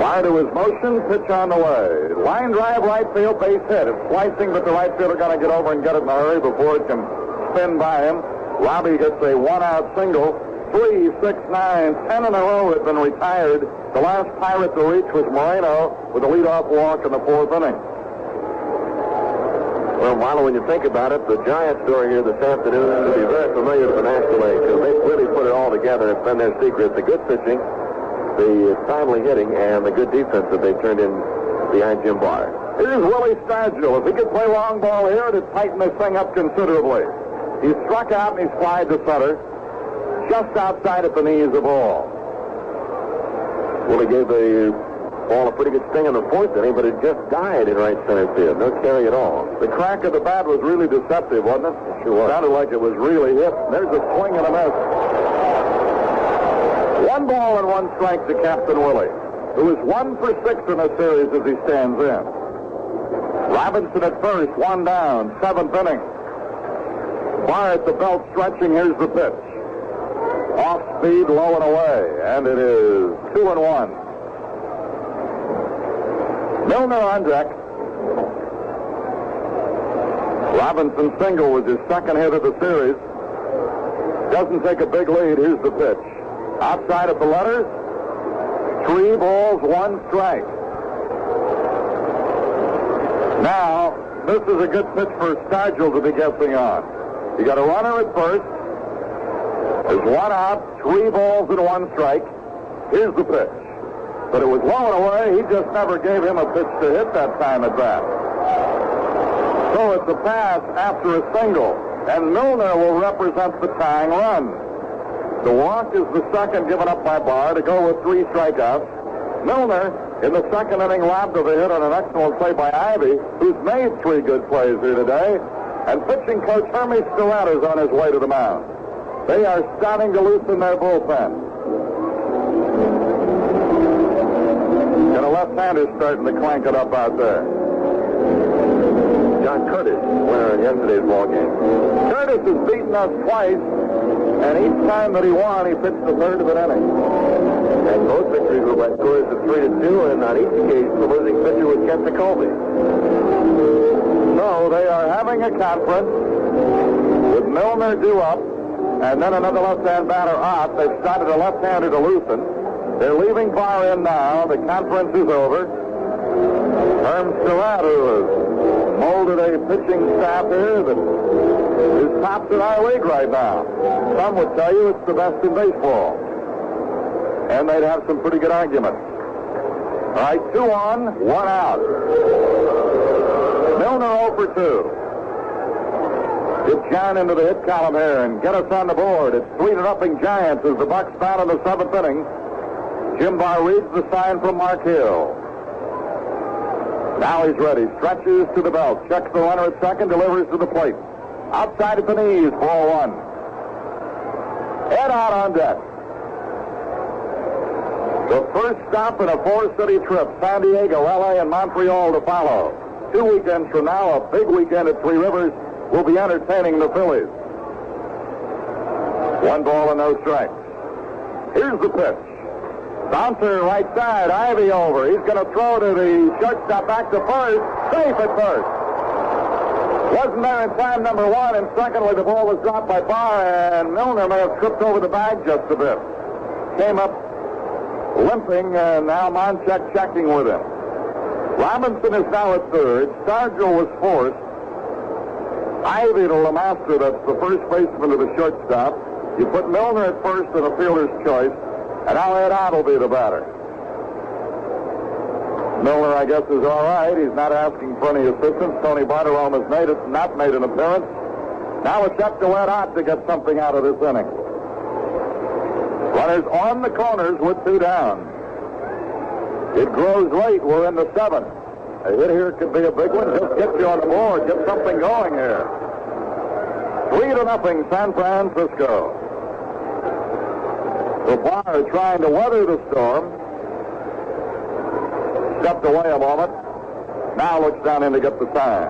Barr to his motion, pitch on the way. Line drive, right field, base hit. It's slicing, but the right fielder got to get over and get it in a hurry before it can spin by him. Robbie gets a 1-out single. 3, 6, 9, 10 in a row had been retired. The last Pirate to reach was Moreno with a leadoff walk in the 4th inning. Well, Marlo, when you think about it, the Giants story here this afternoon will be very familiar to the National League because they've really put it all together. It's been their secret. The good pitching, the timely hitting, and the good defense that they've turned in behind Jim Barr. Here's Willie Stargell. If he could play long ball here, it'd tighten this thing up considerably. He struck out and he's flied to center, just outside at the knee is the ball. Willie gave the ball a pretty good swing in the 4th inning, but it just died in right center field. No carry at all. The crack of the bat was really deceptive, wasn't it? Sure was. Sounded like it was really hit. There's a swing and a miss. 1 ball and 1 strike to Captain Willie, who is 1 for 6 in the series as he stands in. Robinson at first, 1 down, 7th inning. Barr at the belt stretching. Here's the pitch. Off speed, low and away, and it is 2-1. Milner on deck. Robinson single was his 2nd hit of the series. Doesn't take a big lead. Here's the pitch. Outside of the letters. 3 balls, 1 strike. Now, this is a good pitch for Stargell to be guessing on. You got a runner at first. There's 1 out, 3 balls and 1 strike. Here's the pitch. But it was low and away. He just never gave him a pitch to hit that time at bat. So it's the pass after a single, and Milner will represent the tying run. The walk is the second given up by Barr to go with 3 strikeouts. Milner, in the second inning, robbed of a hit on an excellent play by Ivy, who's made 3 good plays here today. And pitching coach Hermes Stillat is on his way to the mound. They are starting to loosen their bullpen. And a left-hander starting to clank it up out there. John Curtis, winner in yesterday's ball game. Curtis has beaten us twice, and each time that he won, he pitched the third of an inning. And both victories were by scores of 3-2, and on each occasion, the losing pitcher was Kent McColby. So they are having a conference with Milner due up, and then another left-hand batter out. They've started a left-hander to loosen. They're leaving Barr in now. The conference is over. Herm Stillat, who has molded a pitching staff here that is tops in our league right now. Some would tell you it's the best in baseball. And they'd have some pretty good arguments. All right, 2 on, 1 out. Milner 0 for 2. Get John into the hit column here and get us on the board. It's 3-0 Giants as the Bucks bat in the 7th inning. Jim Barr reads the sign from Mark Hill. Now he's ready. Stretches to the belt. Checks the runner at second. Delivers to the plate. Outside at the knees. Ball 1. Head out on deck. The first stop in a 4-city trip. San Diego, L.A., and Montreal to follow. 2 weekends from now, a big weekend at Three Rivers. Will be entertaining the Phillies. 1 ball and no strikes. Here's the pitch. Bouncer right side. Ivy over. He's going to throw to the shortstop back to first. Safe at first. Wasn't there in time, number 1. And secondly, the ball was dropped by Barr, and Milner may have tripped over the bag just a bit. Came up limping, and now Monchek checking with him. Robinson is now at third. Stargell was fourth. Ivy to LeMaster, that's the first baseman to the shortstop. You put Milner at first in a fielder's choice, and now Ed Ott will be the batter. Milner, I guess, is all right. He's not asking for any assistance. Tony Bartolome has not made an appearance. Now it's up to Ed Ott to get something out of this inning. Runners on the corners with 2 down. It grows late. We're in the 7th. A hit here could be a big one. Just get you on the board. Get something going here. 3-0 San Francisco. The Barr trying to weather the storm. Stepped away a moment. Now looks down in to get the sign.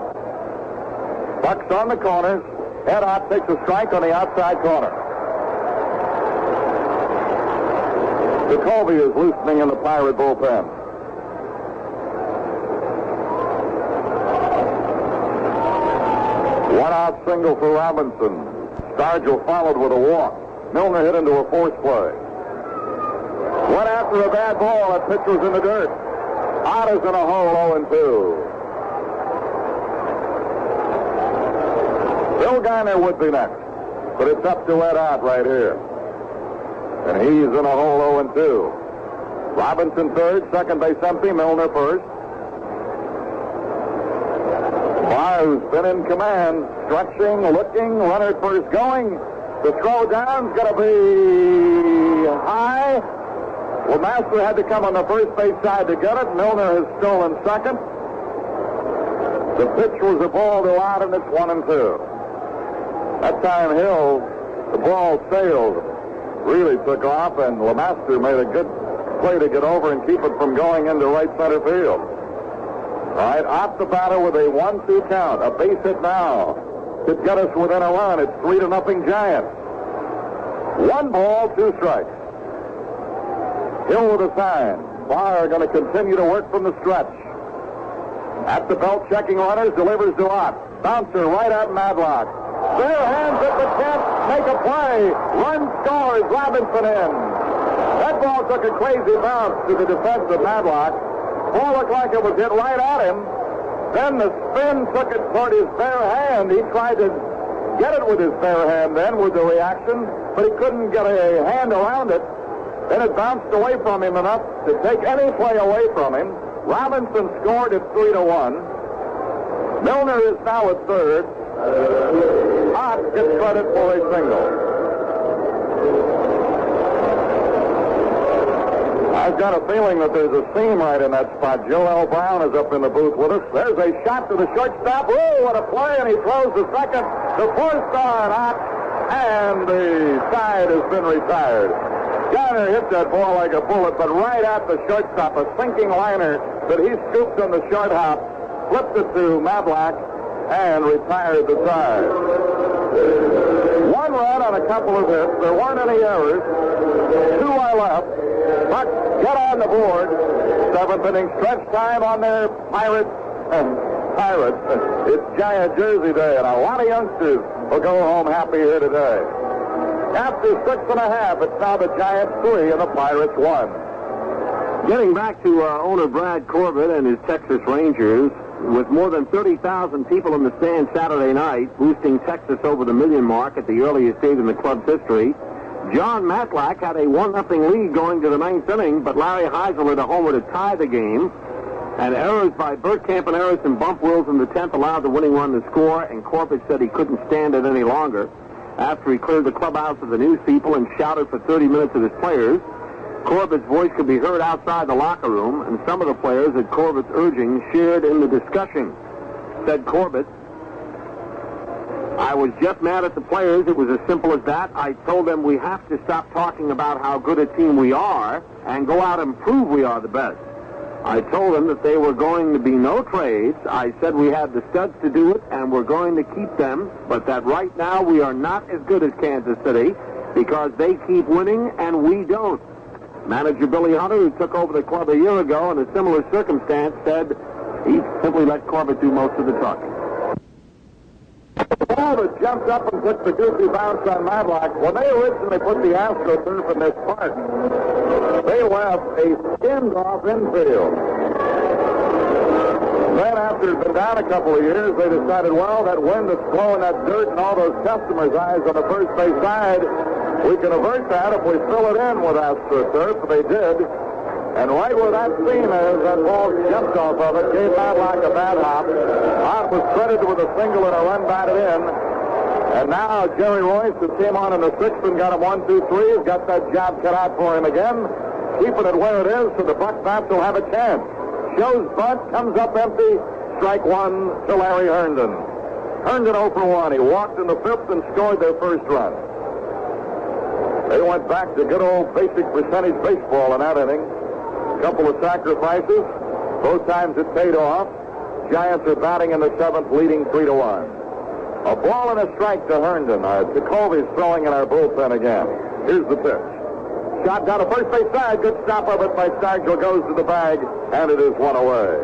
Bucks on the corners. Ed Ott takes a strike on the outside corner. Jacoby is loosening in the Pirate bullpen. One-out single for Robinson. Stargell followed with a walk. Milner hit into a force play. Went after a bad ball. That pitch was in the dirt. Ott is in a hole, 0-2. Bill Garner would be next, but it's up to Ed Ott right here. And he's in a hole, 0-2. Robinson third, second base empty, Milner first. Barr, who's been in command, stretching, looking, runner at first going. The throw down's going to be high. Well, Master had to come on the first base side to get it. Milner has stolen second. The pitch was a ball to Ott, and it's 1-2. That time, Hill, the ball sailed, really took off, and LeMaster made a good play to get over and keep it from going into right center field. All right, Ott the batter with a 1-2 count. A base hit now could get us within a run. It's 3-0 Giants. 1 ball, 2 strikes. Hill with a sign. Barr going to continue to work from the stretch. At the belt, checking runners, delivers to Ott. Bouncer right at Madlock. Bare hands at the chance, make a play. Run scores, Robinson in. That ball took a crazy bounce to the defense of Madlock. Ball looked like it was hit right at him. Then the spin took it toward his bare hand. He tried to get it with his bare hand then with the reaction, but he couldn't get a hand around it. Then it bounced away from him enough to take any play away from him. Robinson scored at 3-1. Milner is now at third. Ott gets credit for a single. I've got a feeling that there's a seam right in that spot. Joel Brown is up in the booth with us. There's a shot to the shortstop. Whoa, what a play, and he throws the second. The four-star Ott, and the side has been retired. Garner hit that ball like a bullet, but right at the shortstop, a sinking liner that he scooped on the short hop, flipped it to Matlack, and retired the side. One run on a couple of hits. There weren't any errors. 2 are left. Bucks get on the board. 7th inning stretch time on their Pirates. It's Giant Jersey Day, and a lot of youngsters will go home happy here today. After 6.5, it's now the Giants 3 and the Pirates 1. Getting back to owner Brad Corbett and his Texas Rangers, with more than 30,000 people in the stands Saturday night, boosting Texas over the million mark at the earliest date in the club's history, John Matlack had a 1-0 lead going to the 9th inning, but Larry Heisel hit a homer to tie the game. And errors by Burt Campaneris and Bump Wills in the 10th allowed the winning run to score, and Corbett said he couldn't stand it any longer. After he cleared the clubhouse of the news people and shouted for 30 minutes at his players, Corbett's voice could be heard outside the locker room, and some of the players at Corbett's urging shared in the discussion. Said Corbett, "I was just mad at the players. It was as simple as that. I told them we have to stop talking about how good a team we are and go out and prove we are the best. I told them that there were going to be no trades. I said we had the studs to do it and we're going to keep them, but that right now we are not as good as Kansas City because they keep winning and we don't." Manager Billy Hunter, who took over the club a year ago in a similar circumstance, said he simply let Corbett do most of the talking. The ball that jumped up and took the goofy bounce on Matlack, when they originally put the AstroTurf in this park, they left a skinned-off infield. Then after it had been down a couple of years, they decided, well, that wind that's blowing that dirt and all those customers' eyes on the first base side, we can avert that if we fill it in with AstroTurf. They did. And right where that seam is, that ball jumped off of it, gave Matlack a bad hop. Hop was credited with a single and a run batted in. And now Jerry Royce, who came on in the 6th and got him 1-2-3, has got that job cut out for him again. Keeping it where it is so the Buckbats will have a chance. Shows bunt, comes up empty, strike 1 to Larry Herndon. Herndon 0 for 1. He walked in the 5th and scored their first run. They went back to good old basic percentage baseball in that inning. Couple of sacrifices. Both times it paid off. Giants are batting in the 7th, leading 3-1. A ball and a strike to Herndon. Jacoby's throwing in our bullpen again. Here's the pitch. Shot down to first base side. Good stop of it by Stargell. Goes to the bag, and it is one away.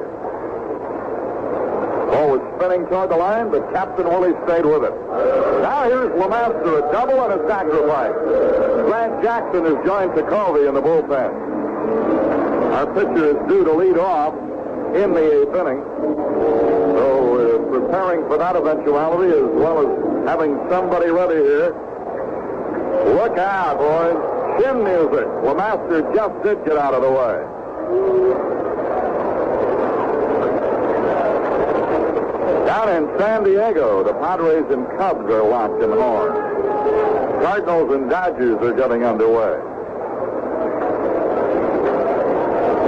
Ball was spinning toward the line, but Captain Willie stayed with it. Now here's Lemaster, a double and a sacrifice. Grant Jackson has joined Jacoby in the bullpen. Our pitcher is due to lead off in the 8th inning. So we're preparing for that eventuality as well as having somebody ready here. Look out, boys. Chin music. Lemaster just did get out of the way. Down in San Diego, the Padres and Cubs are locked in horn. Cardinals and Dodgers are getting underway.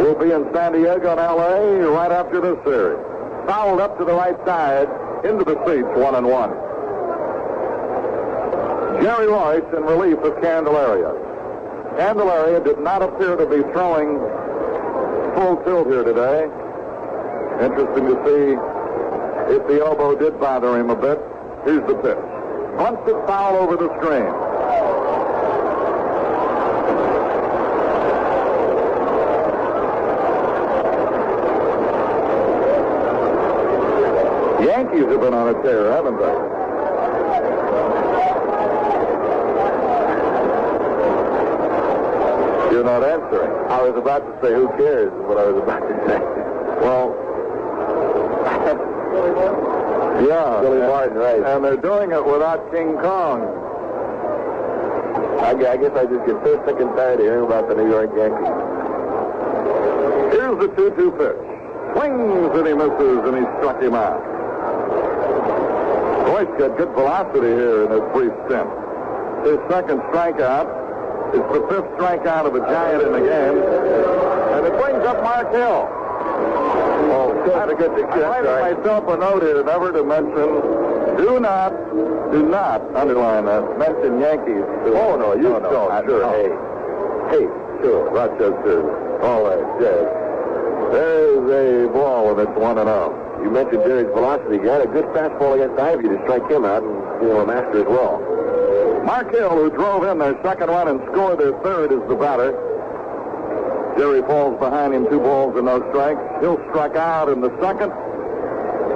We'll be in San Diego and L.A. right after this series. Fouled up to the right side, into the seats, 1-1. Jerry Royce in relief of Candelaria. Candelaria did not appear to be throwing full tilt here today. Interesting to see if the elbow did bother him a bit. Here's the pitch. Bunts it foul over the screen. Yankees have been on a tear, haven't they? You're not answering. I was about to say, who cares, is what I was about to say. Well, yeah. Billy Martin, right. And they're doing it without King Kong. I guess I just get so sick and tired of hearing about the New York Yankees. Here's the 2-2 pitch. Swings and he misses, and he struck him out. Royce got good velocity here in this brief stint. His second strikeout. It's the fifth strikeout of a Giant in the game. And it brings up Mark Hill. Oh, that's a good success. I made myself a note here never to mention, do not underline that, mention Yankees. Oh, no, you don't. Sure, hey, sure. Rochester. All right, yes. There's a ball, and it's 1-0. You mentioned Jerry's velocity. He had a good fastball against Ivy to strike him out and, a master as well. Mark Hill, who drove in their second run and scored their third, is the batter. Jerry falls behind him, 2 balls and no strikes. Hill struck out in the second.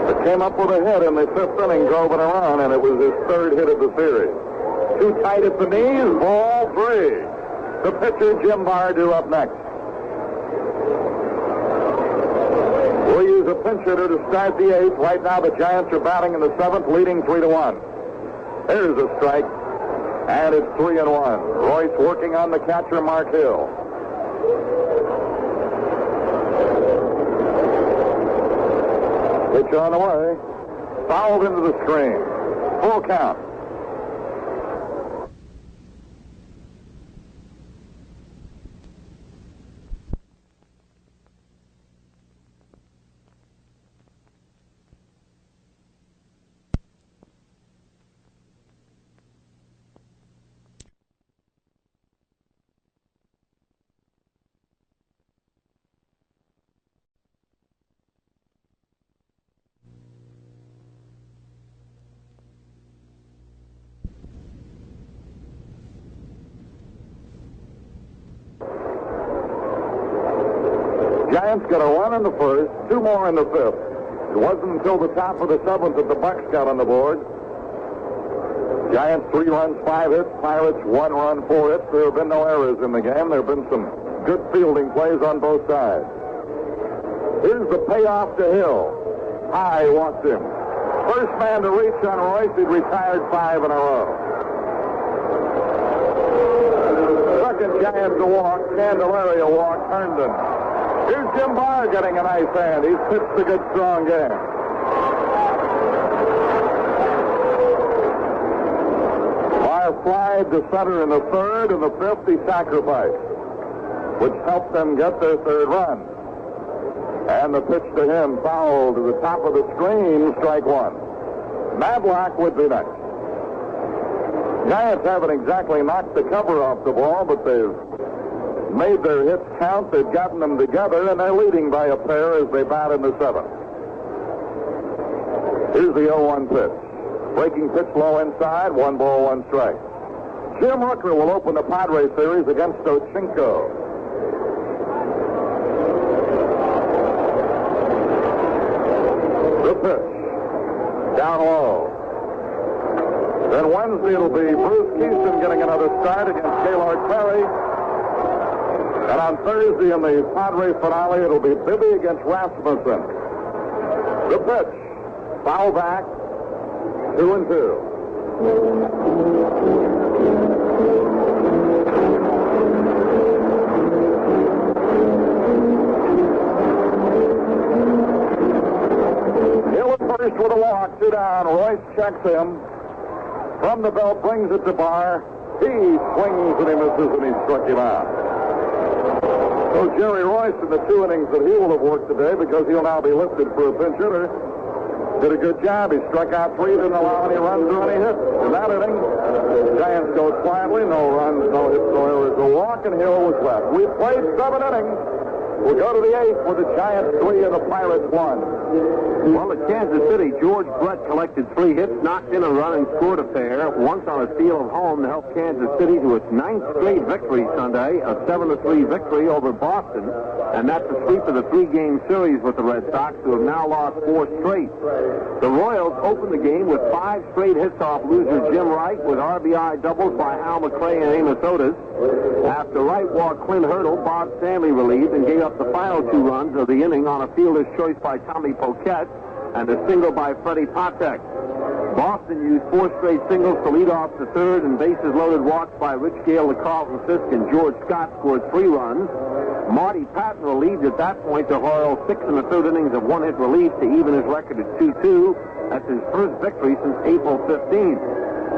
But came up with a hit in the 5th inning, drove it around, and it was his third hit of the series. Too tight at the knees, ball 3. The pitcher, Jim Bardew, up next. We'll use a pinch hitter to start the 8th. Right now, the Giants are batting in the 7th, leading 3-1. There's a strike, and it's 3-1. Royce working on the catcher, Mark Hill. Pitch on the way. Fouled into the screen. Full count. Giants got a run in the first, 2 more in the 5th. It wasn't until the top of the 7th that the Bucks got on the board. Giants 3 runs, 5 hits. Pirates 1 run, 4 hits. There have been no errors in the game. There have been some good fielding plays on both sides. Here's the payoff to Hill. High walked him. First man to reach on Royce. He'd retired 5 in a row. Second Giant to walk. Candelaria walked Herndon. Here's Jim Barr getting a nice hand. He's pitched a good, strong game. Barr flied to center in the 3rd, and the 5th he sacrificed, which helped them get their 3rd run. And the pitch to him fouled to the top of the screen, strike 1. Madlock would be next. Giants haven't exactly knocked the cover off the ball, but they've made their hits count. They've gotten them together, and they're leading by a pair as they bat in the 7th. Here's the 0-1 pitch. Breaking pitch low inside, 1 ball, 1 strike. Jim Rooker will open the Padres series against Ochinko. The pitch. Down low. Then Wednesday it'll be Bruce Keeston getting another start against Gaylord Perry. And on Thursday in the Padres finale, it'll be Bibby against Rasmussen. The pitch. Foul back. 2-2. Hill at first with a walk. 2 down. Royce checks him. From the belt, brings it to Barr. He swings and he misses, and he struck him out. So Jerry Royce, in the 2 innings that he will have worked today, because he'll now be listed for a pinch hitter, did a good job. He struck out 3, didn't allow any runs or any hits. In that inning, the Giants go quietly, no runs, no hits, no errors. A walk, and Hill was left. We played 7 innings. We'll go to the 8th with the Giants 3 and the Pirates 1. Well, at Kansas City, George Brett collected 3 hits, knocked in a run, and scored a pair, once on a steal of home to help Kansas City to its 9th straight victory Sunday, a 7-3 victory over Boston. And that's a sweep of the 3-game series with the Red Sox, who have now lost 4 straight. The Royals opened the game with 5 straight hits off loser Jim Wright, with RBI doubles by Hal McRae and Amos Otis. After Wright walked Clint Hurdle, Bob Stanley relieved and gave up the final 2 runs of the inning on a fielder's choice by Tommy Poquette and a single by Freddie Patek. Boston used 4 straight singles to lead off the 3rd, and bases loaded walks by Rich Gale to Carlton Fisk, and George Scott scored 3 runs. Marty Patton relieved at that point the Royals 6 in the third innings of one-hit relief to even his record at 2-2. That's his first victory since April 15th.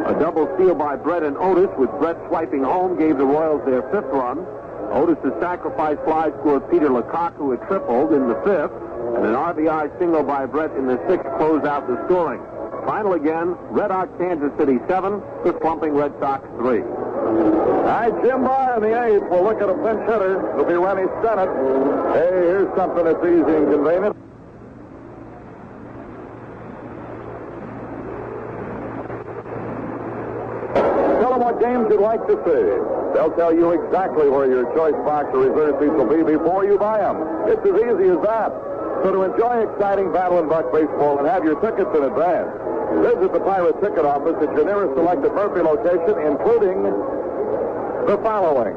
A double steal by Brett and Otis, with Brett swiping home, gave the Royals their fifth run. Otis' sacrifice fly scored Peter Lecoq, who had tripled in the fifth, and an RBI single by Brett in the sixth closed out the scoring. Final again, Red Hot Kansas City 7, the slumping Red Sox 3. All right, Jim Barr in the eighth. We'll look at a pinch hitter. It'll be Rennie Stennett. Hey, here's something that's easy and convenient. Tell them what games you'd like to see. They'll tell you exactly where your choice box or reserve seats will be before you buy them. It's as easy as that. So to enjoy exciting Battle and Buck baseball and have your tickets in advance, visit the Pirate Ticket Office at your nearest selected Murphy location, including the following: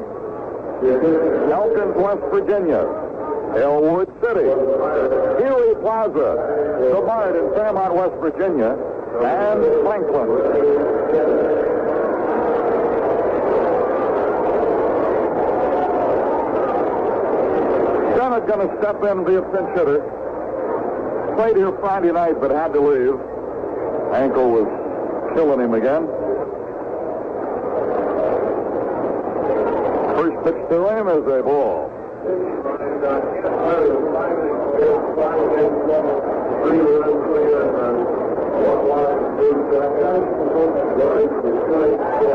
Elkins, West Virginia; Elwood City; Erie Plaza; the Mart in Fairmont, West Virginia; and Franklin. Sennett's going to step in and be a pinch hitter. Played here Friday night, but had to leave. Ankle was killing him again. First pitch to him is a ball.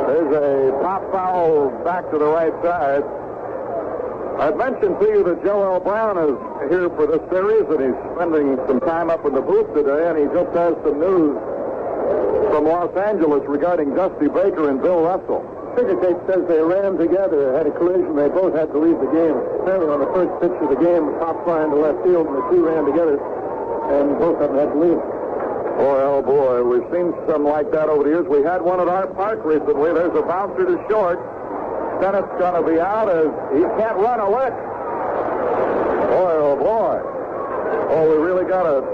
There's a pop foul back to the right side. I've mentioned to you that Joe L. Brown is here for this series, and he's spending some time up in the booth today, and he just has some news from Los Angeles regarding Dusty Baker and Bill Russell. Figure tape says they ran together, had a collision. They both had to leave the game. Apparently on the first pitch of the game, a pop fly into left field, and the two ran together, and both of them had to leave. Boy, oh boy, we've seen some like that over the years. We had one at our park recently. There's a bouncer to short. Sennett's going to be out as he can't run a lick. Boy, oh boy. Oh, we really got an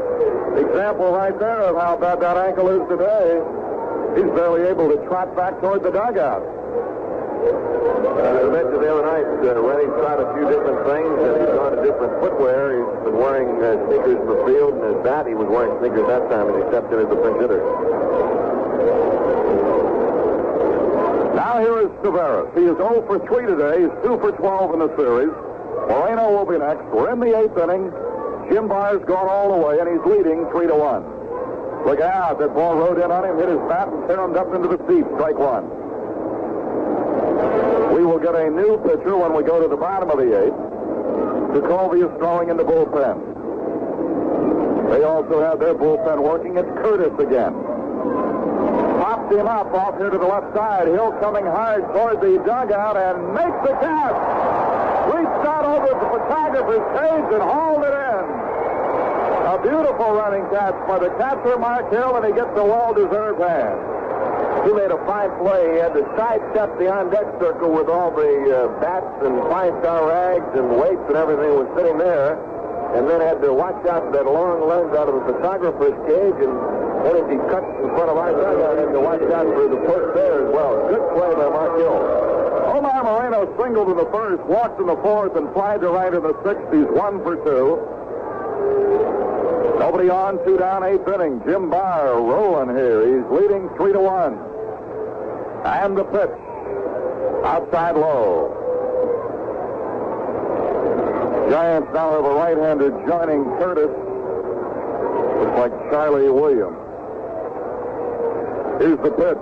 example right there of how bad that ankle is today. He's barely able to trot back toward the dugout. I mentioned the other night, Rennie tried a few different things, and he's gone to different footwear. He's been wearing sneakers in the field, and his bat, he was wearing sneakers that time, and he stepped in as a pinch hitter. Now here is Severus. He is 0 for 3 today. He's 2 for 12 in the series. Moreno will be next. We're in the eighth inning. Jim Barr's gone all the way, and he's leading 3-1. Look out. That ball rode in on him, hit his bat, and caromed up into the seat. Strike one. We will get a new pitcher when we go to the bottom of the eighth. Jacoby is throwing in the bullpen. They also have their bullpen working. It's Curtis again. Pops him up off here to the left side. Hill coming hard toward the dugout and makes the catch. Reached out over the photographer's cage and hauled it in. A beautiful running catch by the catcher, Mark Hill, and he gets a well-deserved hand. He made a fine play. He had to sidestep the on-deck circle with all the bats and five-star rags and weights and everything was sitting there, and then had to watch out for that long lens out of the photographer's cage, and then as he cuts in front of our dugout, had to watch out for the first there as well. Good play by Mark Hill. Omar Moreno singled in the first, walked in the fourth, and flied to right in the sixth. He's 1 for 2. Nobody on, 2 down, 8th inning. Jim Barr rolling here. He's leading 3-1. And the pitch. Outside low. Giants now have a right-hander joining Curtis. Looks like Charlie Williams. Here's the pitch.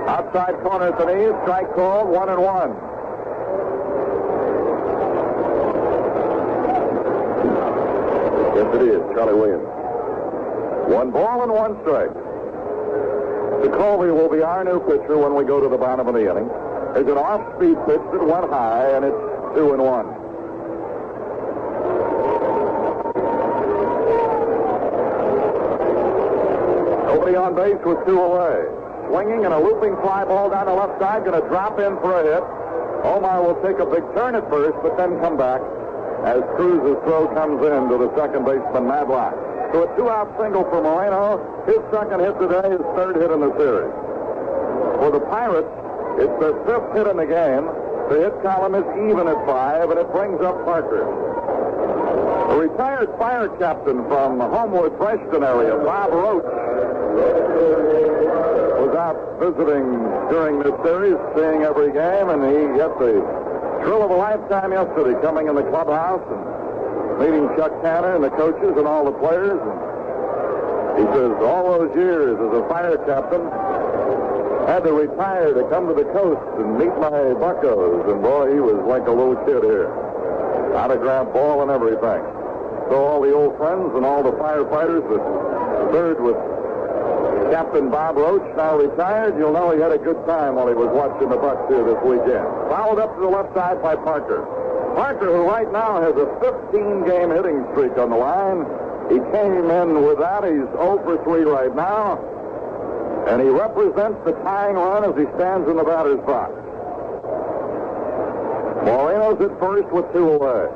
Outside corner at the knees. Strike called. 1-1. Yes, it is. Charlie Williams. 1 ball and 1 strike. Jacoby will be our new pitcher when we go to the bottom of the inning. There's an off-speed pitch that went high, and it's 2-1. Nobody on base with 2 away. Swinging and a looping fly ball down the left side, going to drop in for a hit. Omar will take a big turn at first, but then come back as Cruz's throw comes in to the second baseman, Madlock. So a 2-out single for Moreno. His second hit today, his 3rd hit in the series. For the Pirates, it's their 5th hit in the game. The hit column is even at 5, and it brings up Parker. A retired fire captain from the Homewood Preston area, Bob Roach, was out visiting during this series, seeing every game, and he got the thrill of a lifetime yesterday coming in the clubhouse and meeting Chuck Tanner and the coaches and all the players. And he says, all those years as a fire captain, had to retire to come to the coast and meet my buccos. And boy, he was like a little kid here. Autograph ball and everything. So all the old friends and all the firefighters that served with Captain Bob Roach, now retired, you'll know he had a good time while he was watching the Bucks here this weekend. Fouled up to the left side by Parker. Parker, who right now has a 15-game hitting streak on the line. He came in with that. He's 0 for 3 right now. And he represents the tying run as he stands in the batter's box. Moreno's at first with 2 away.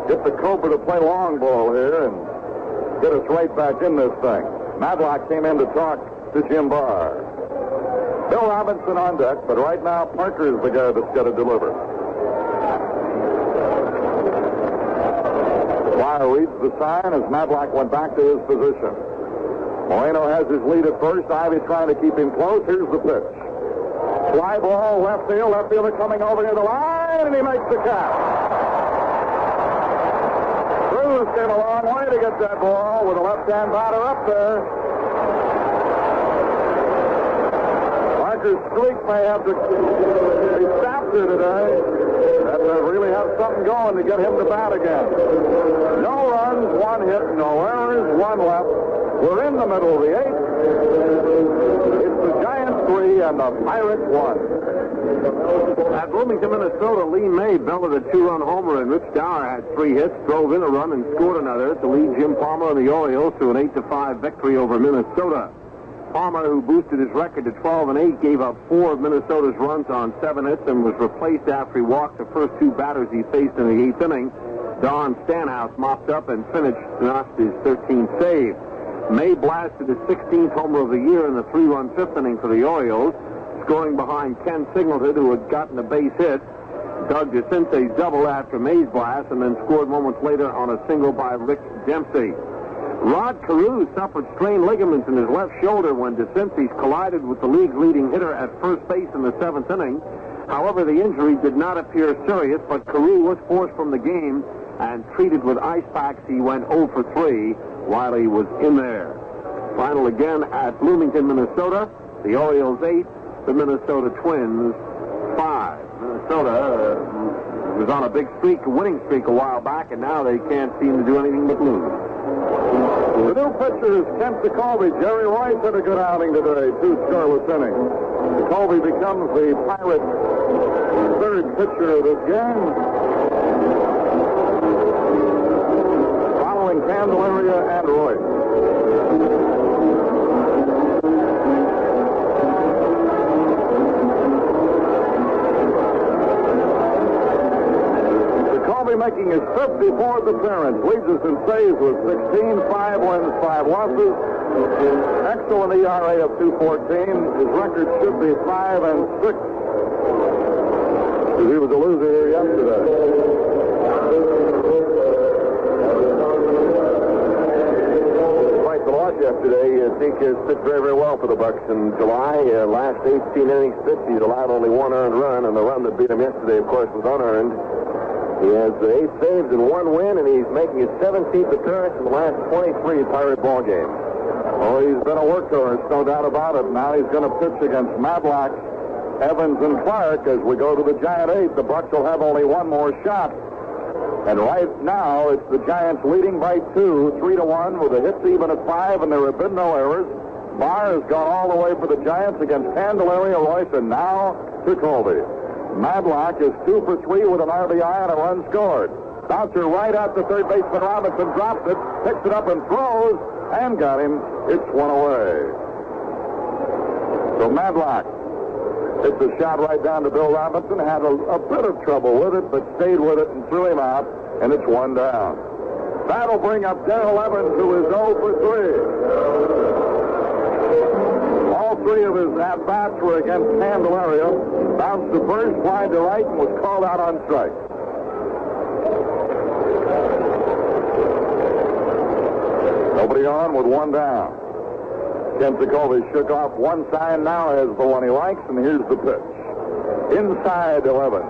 Get the Cobra to play long ball here and get us right back in this thing. Madlock came in to talk to Jim Barr. Bill Robinson on deck, but right now Parker's the guy that's got to deliver. Barr reads the sign as Madlock went back to his position. Moreno has his lead at first. Ivy trying to keep him close. Here's the pitch. Fly ball, left field. Left fielder coming over near the line, and he makes the catch. Cruz came a long way to get that ball with a left-hand batter up there. Parker's streak may have to be stopped here today. That really have something going to get him to bat again. No runs, 1 hit, no errors, 1 left. We're in the middle of the 8th. It's the Giants 3 and the Pirates 1. At Bloomington, Minnesota, Lee May belted a 2-run homer, and Rich Dower had 3 hits, drove in a run, and scored another to lead Jim Palmer and the Orioles to an 8-5 victory over Minnesota. Palmer, who boosted his record to 12-8, gave up 4 of Minnesota's runs on 7 hits and was replaced after he walked the first 2 batters he faced in the 8th inning. Don Stanhouse mopped up and finished his 13th save. May blasted his 16th homer of the year in the 3-run 5th inning for the Orioles, scoring behind Ken Singleton, who had gotten a base hit. Doug DeCinces doubled after May's blast and then scored moments later on a single by Rick Dempsey. Rod Carew suffered strained ligaments in his left shoulder when DeCinces collided with the league's leading hitter at first base in the 7th inning. However, the injury did not appear serious, but Carew was forced from the game and treated with ice packs. He went 0 for 3 while he was in there. Final again at Bloomington, Minnesota. The Orioles 8, the Minnesota Twins 5. Minnesota was on a big streak, a winning streak a while back, and now they can't seem to do anything but lose. The new pitcher is Kent DeColby. Jerry Royce had a good outing today, 2 scoreless innings. DeColby becomes the Pirate 3rd pitcher of this game, following Candelaria and Royce. Making his 54th appearance, leads us in saves with 16, 5 wins, 5 losses. Excellent ERA of 2.14. His record should be 5-6. He was a loser here yesterday. Despite the loss yesterday, Zeke has pitched very, very well for the Bucks in July. Last 18 innings pitched, he's allowed only 1 earned run, and the run that beat him yesterday, of course, was unearned. He has 8 saves and 1 win, and he's making his 17th appearance in the last 23 Pirate ball games. Oh, he's been a workhorse, no doubt about it. Now he's going to pitch against Madlock, Evans, and Clark as we go to the Giant 8. The Bucks will have only 1 more shot. And right now, it's the Giants leading by 2, 3-1, with the hits even at 5, and there have been no errors. Barr has gone all the way for the Giants against Candelaria, Royce, and now to Colby. Madlock is 2 for 3 with an RBI and a run scored. Bouncer right out to third baseman Robinson, drops it, picks it up and throws, and got him. It's 1 away. So Madlock hits a shot right down to Bill Robinson, had a bit of trouble with it, but stayed with it and threw him out, and it's 1 down. That'll bring up Darrell Evans, who is 0 for 3. All three of his at-bats were against Candelaria. Bounced to first, flied to right, and was called out on strike. Nobody on with one down. Ken Jacoby shook off one sign, now has the one he likes, and here's the pitch. Inside 11.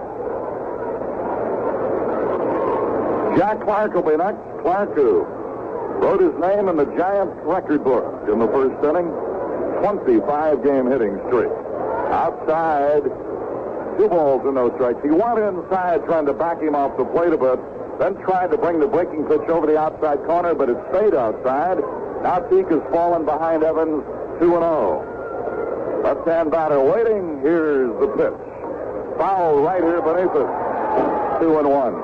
Jack Clark will be next. Clark, who wrote his name in the Giants record book in the first inning. 25-game hitting streak. Outside, 2 balls and no strikes. He went inside trying to back him off the plate a bit, then tried to bring the breaking pitch over the outside corner, but it stayed outside. Now Teak has fallen behind Evans, 2-0. Left-hand batter waiting. Here's the pitch. Foul right here beneath it. 2-1.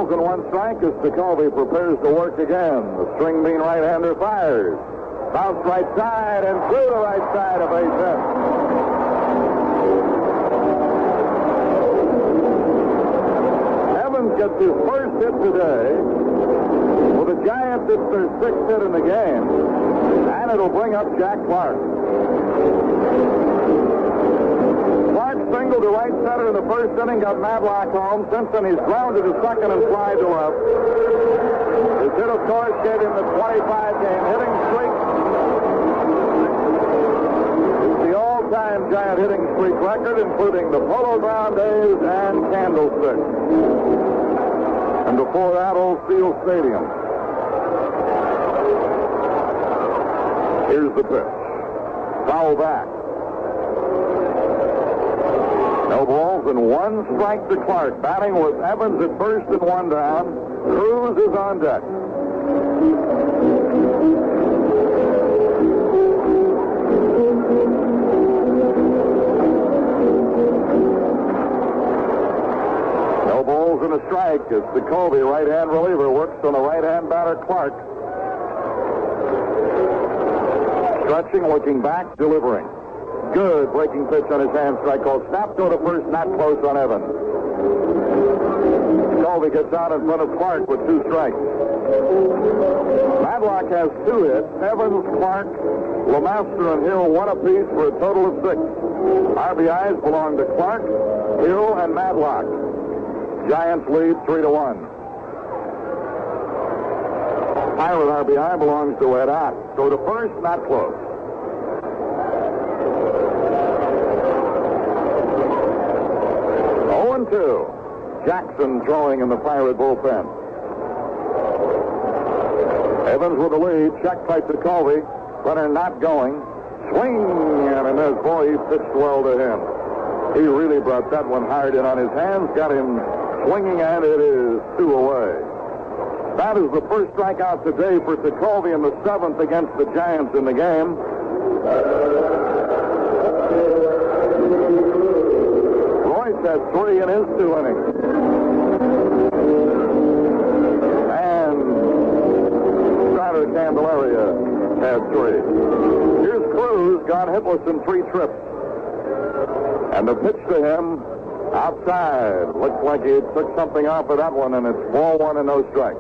And 1 strike as Jacoby prepares to work again. The string bean right-hander fires. Bounce right side and through the right side of base hit. Evans gets his first hit today. Well, the Giants, it's their 6th hit in the game. And it'll bring up Jack Clark. Clark singled to right center in the first inning, got Matlock home. Since then, he's grounded to second and fly to left. His hit, of course, gave him the 25-game hitting streak. It's the all-time Giant hitting streak record, including the Polo Ground days and Candlestick. And before that, Old Field Stadium. Here's the pitch. Foul back. No balls and 1 strike to Clark. Batting with Evans at first and 1 down. Cruz is on deck. No balls and a strike as Jacoby, right-hand reliever, works on the right-hand batter, Clark. Stretching, looking back, delivering. Good breaking pitch on his hand strike called. Snap to first, not close on Evans. Jacoby gets out in front of Clark with 2 strikes. Matlock has 2 hits. Evans, Clark, LeMaster, and Hill 1 apiece for a total of 6. RBIs belong to Clark, Hill, and Matlock. Giants lead 3-1. Pirate RBI belongs to Ed Ott. Go to first, not close. 0-2. Jackson throwing in the Pirate bullpen. Evans with the lead. Check by Jacoby. Runner not going. Swing and a miss. Boy, he pitched well to him. He really brought that one hard in on his hands. Got him swinging, and it is 2 away. That is the first strikeout today for Jacoby in the 7th against the Giants in the game. Royce has 3 in his 2 innings. And Strider Candelaria had 3. Here's Cruz, gone hitless in 3 trips. And the pitch to him outside. Looks like he took something off of that one, and it's ball 1 and no strike.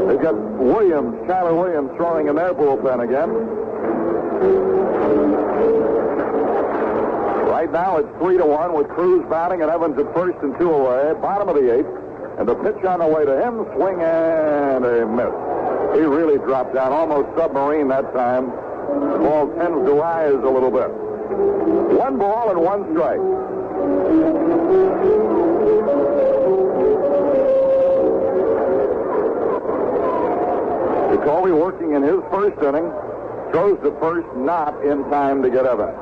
They've got Williams, Tyler Williams, throwing in their bullpen again. Right now it's 3-1 with Cruz batting and Evans at first and 2 away. Bottom of the 8th. And the pitch on the way to him. Swing and a miss. He really dropped down, almost submarine that time. The ball tends to rise a little bit. 1 ball and 1 strike. Jacoby working in his first inning. Throws to first, not in time to get Evans.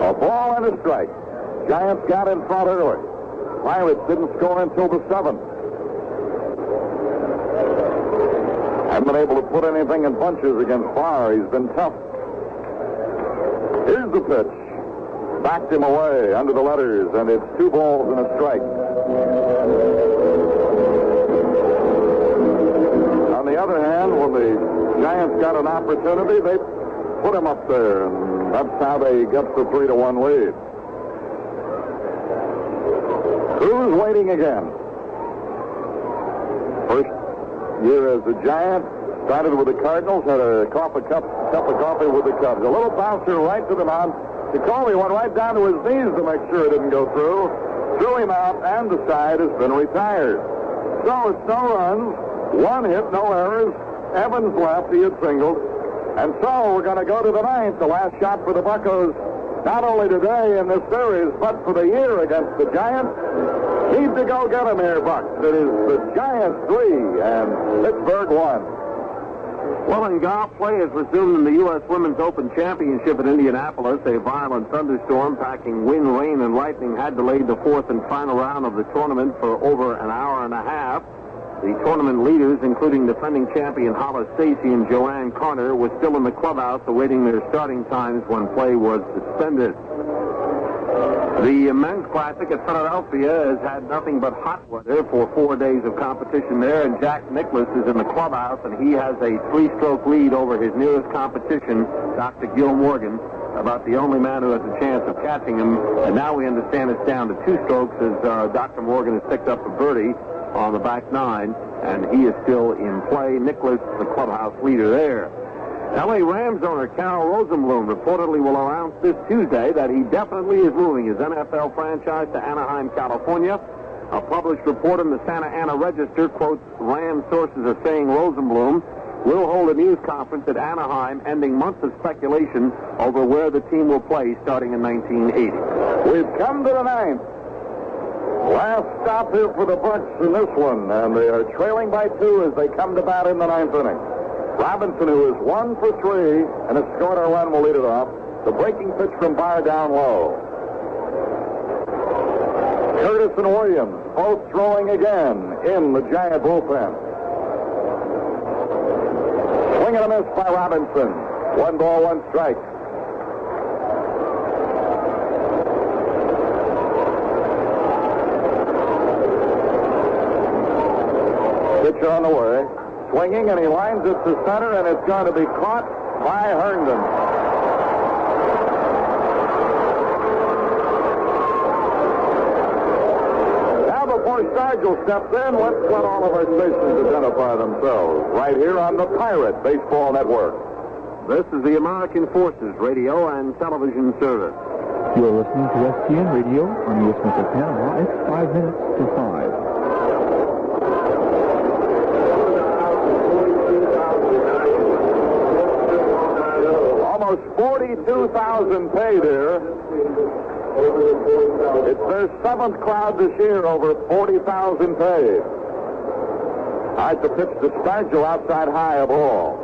A ball and a strike. Giants got in front early. Pirates didn't score until the 7th. Haven't been able to put anything in bunches against Farr. He's been tough. Here's the pitch. Backed him away under the letters, and it's 2 balls and a strike. On the other hand, when the Giants got an opportunity, they put him up there, and that's how they get the 3-1 lead. Cruz waiting again. First year as a Giant, started with the Cardinals, had a cup of coffee with the Cubs. A little bouncer right to the mound. Jacoby went right down to his knees to make sure it didn't go through. Threw him out, and the side has been retired. So it's no runs, 1 hit, no errors. Evans left, he had singled. And so we're going to go to the 9th, the last shot for the Buccos, not only today in this series, but for the year against the Giants. Need to go get them here, Buck. It is the Giants 3 and Pittsburgh 1. Well, in golf, play has resumed in the U.S. Women's Open Championship at Indianapolis. A violent thunderstorm packing wind, rain, and lightning had delayed the 4th and final round of the tournament for over an hour and a half. The tournament leaders, including defending champion Hollis Stacey and Joanne Carter, were still in the clubhouse awaiting their starting times when play was suspended. The men's classic at Philadelphia has had nothing but hot weather for 4 days of competition there, and Jack Nicklaus is in the clubhouse, and he has a 3-stroke lead over his nearest competition, Dr. Gil Morgan, about the only man who has a chance of catching him. And now we understand it's down to 2 strokes as Dr. Morgan has picked up a birdie on the back 9, and he is still in play. Nicklaus, the clubhouse leader there. L.A. Rams owner Carl Rosenblum reportedly will announce this Tuesday that he definitely is moving his NFL franchise to Anaheim, California. A published report in the Santa Ana Register quotes Rams sources as saying Rosenblum will hold a news conference at Anaheim, ending months of speculation over where the team will play starting in 1980. We've come to the 9th. Last stop here for the Bucks in this one, and they are trailing by 2 as they come to bat in the 9th inning. Robinson, who is 1 for 3 and has scored a run, will lead it off. The breaking pitch from Barr down low. Curtis and Williams both throwing again in the Giant bullpen. Swing and a miss by Robinson. 1 ball, 1 strike. Pitcher on the way. Swinging, and he lines it to center, and it's going to be caught by Herndon. Now, before Stargell steps in, let's let all of our stations identify themselves right here on the Pirate Baseball Network. This is the American Forces Radio and Television Service. You're listening to STN Radio on the Isthmus of Panama. It's 5 minutes to 5. Almost 42,000 paid here. It's their 7th crowd this year, over 40,000 paid. I had to pitch to Stargell outside high a ball.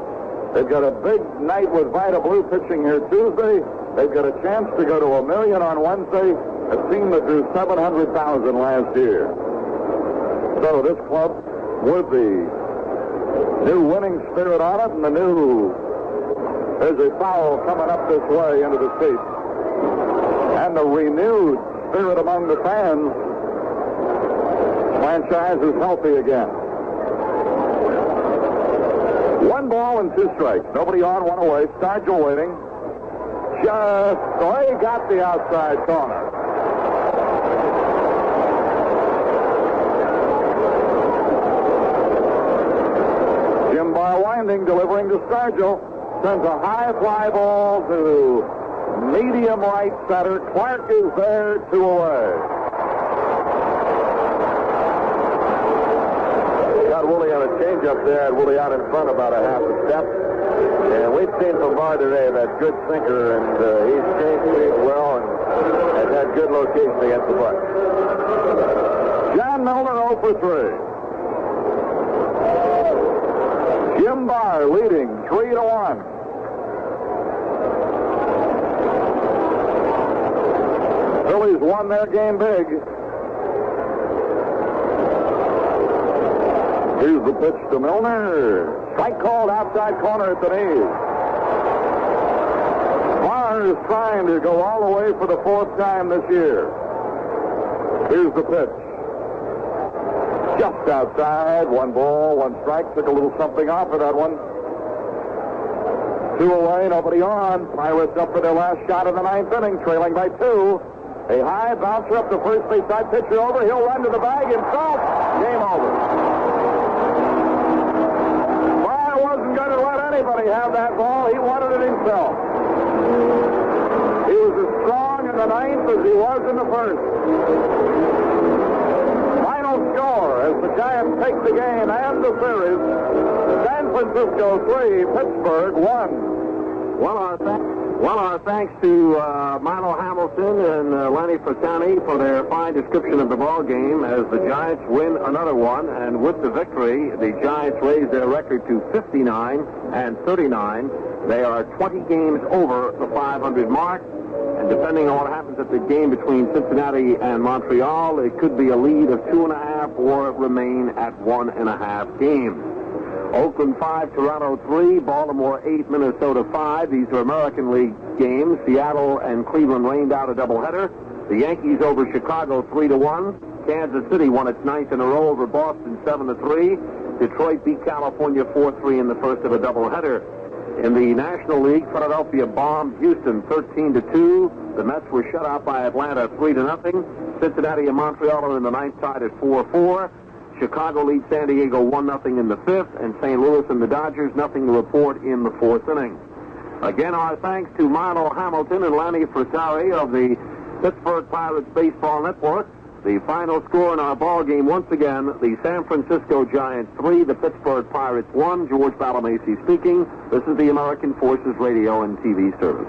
They've got a big night with Vida Blue pitching here Tuesday. They've got a chance to go to $1 million on Wednesday, a team that drew 700,000 last year. So this club, with the new winning spirit on it and the new... There's a foul coming up this way into the seats. And the renewed spirit among the fans. Franchise is healthy again. 1 ball and 2 strikes. Nobody on, 1 away. Stargell waiting. He got the outside corner. Jim Barr winding, delivering to Stargell. Sends a high fly ball to medium right center. Clark is there, 2 away. Got Woolley on a changeup there. Had Woolley out in front about a half a step. And we've seen from Barr today that good sinker, and he's changed things well and has had good location against the Bucks. John Milner 0 for 3. Jim Barr leading 3-1. Phillies won their game big. Here's the pitch to Milner. Strike called outside corner at the knees. Barr is trying to go all the way for the 4th time this year. Here's the pitch. Just outside. 1 ball, 1 strike. Took a little something off of that one. 2 away, nobody on. Pirates up for their last shot of the 9th inning, trailing by 2. A high bouncer up to first base side, pitcher over. He'll run to the bag himself. Game over. Barr wasn't going to let anybody have that ball. He wanted it himself. He was as strong in the 9th as he was in the 1st. Final score as the Giants take the game and the series. San Francisco 3, Pittsburgh 1. Well, our thanks to Milo Hamilton and Lenny Frattani for their fine description of the ball game as the Giants win another one. And with the victory, the Giants raise their record to 59-39. They are 20 games over the 500 mark. And depending on what happens at the game between Cincinnati and Montreal, it could be a lead of 2.5 or remain at 1.5 games. Oakland 5, Toronto 3, Baltimore 8, Minnesota 5. These are American League games. Seattle and Cleveland rained out a doubleheader. The Yankees over Chicago 3-1. Kansas City won its 9th in a row over Boston 7-3. Detroit beat California 4-3 in the first of a doubleheader. In the National League, Philadelphia bombed Houston 13-2. The Mets were shut out by Atlanta 3-0. Cincinnati and Montreal are in the 9th tied at 4-4. Chicago leads San Diego 1-0 in the 5th, and St. Louis and the Dodgers nothing to report in the 4th inning. Again, our thanks to Milo Hamilton and Lanny Frattari of the Pittsburgh Pirates Baseball Network. The final score in our ball game, once again, the San Francisco Giants 3, the Pittsburgh Pirates 1. George Balamasi speaking. This is the American Forces Radio and TV service.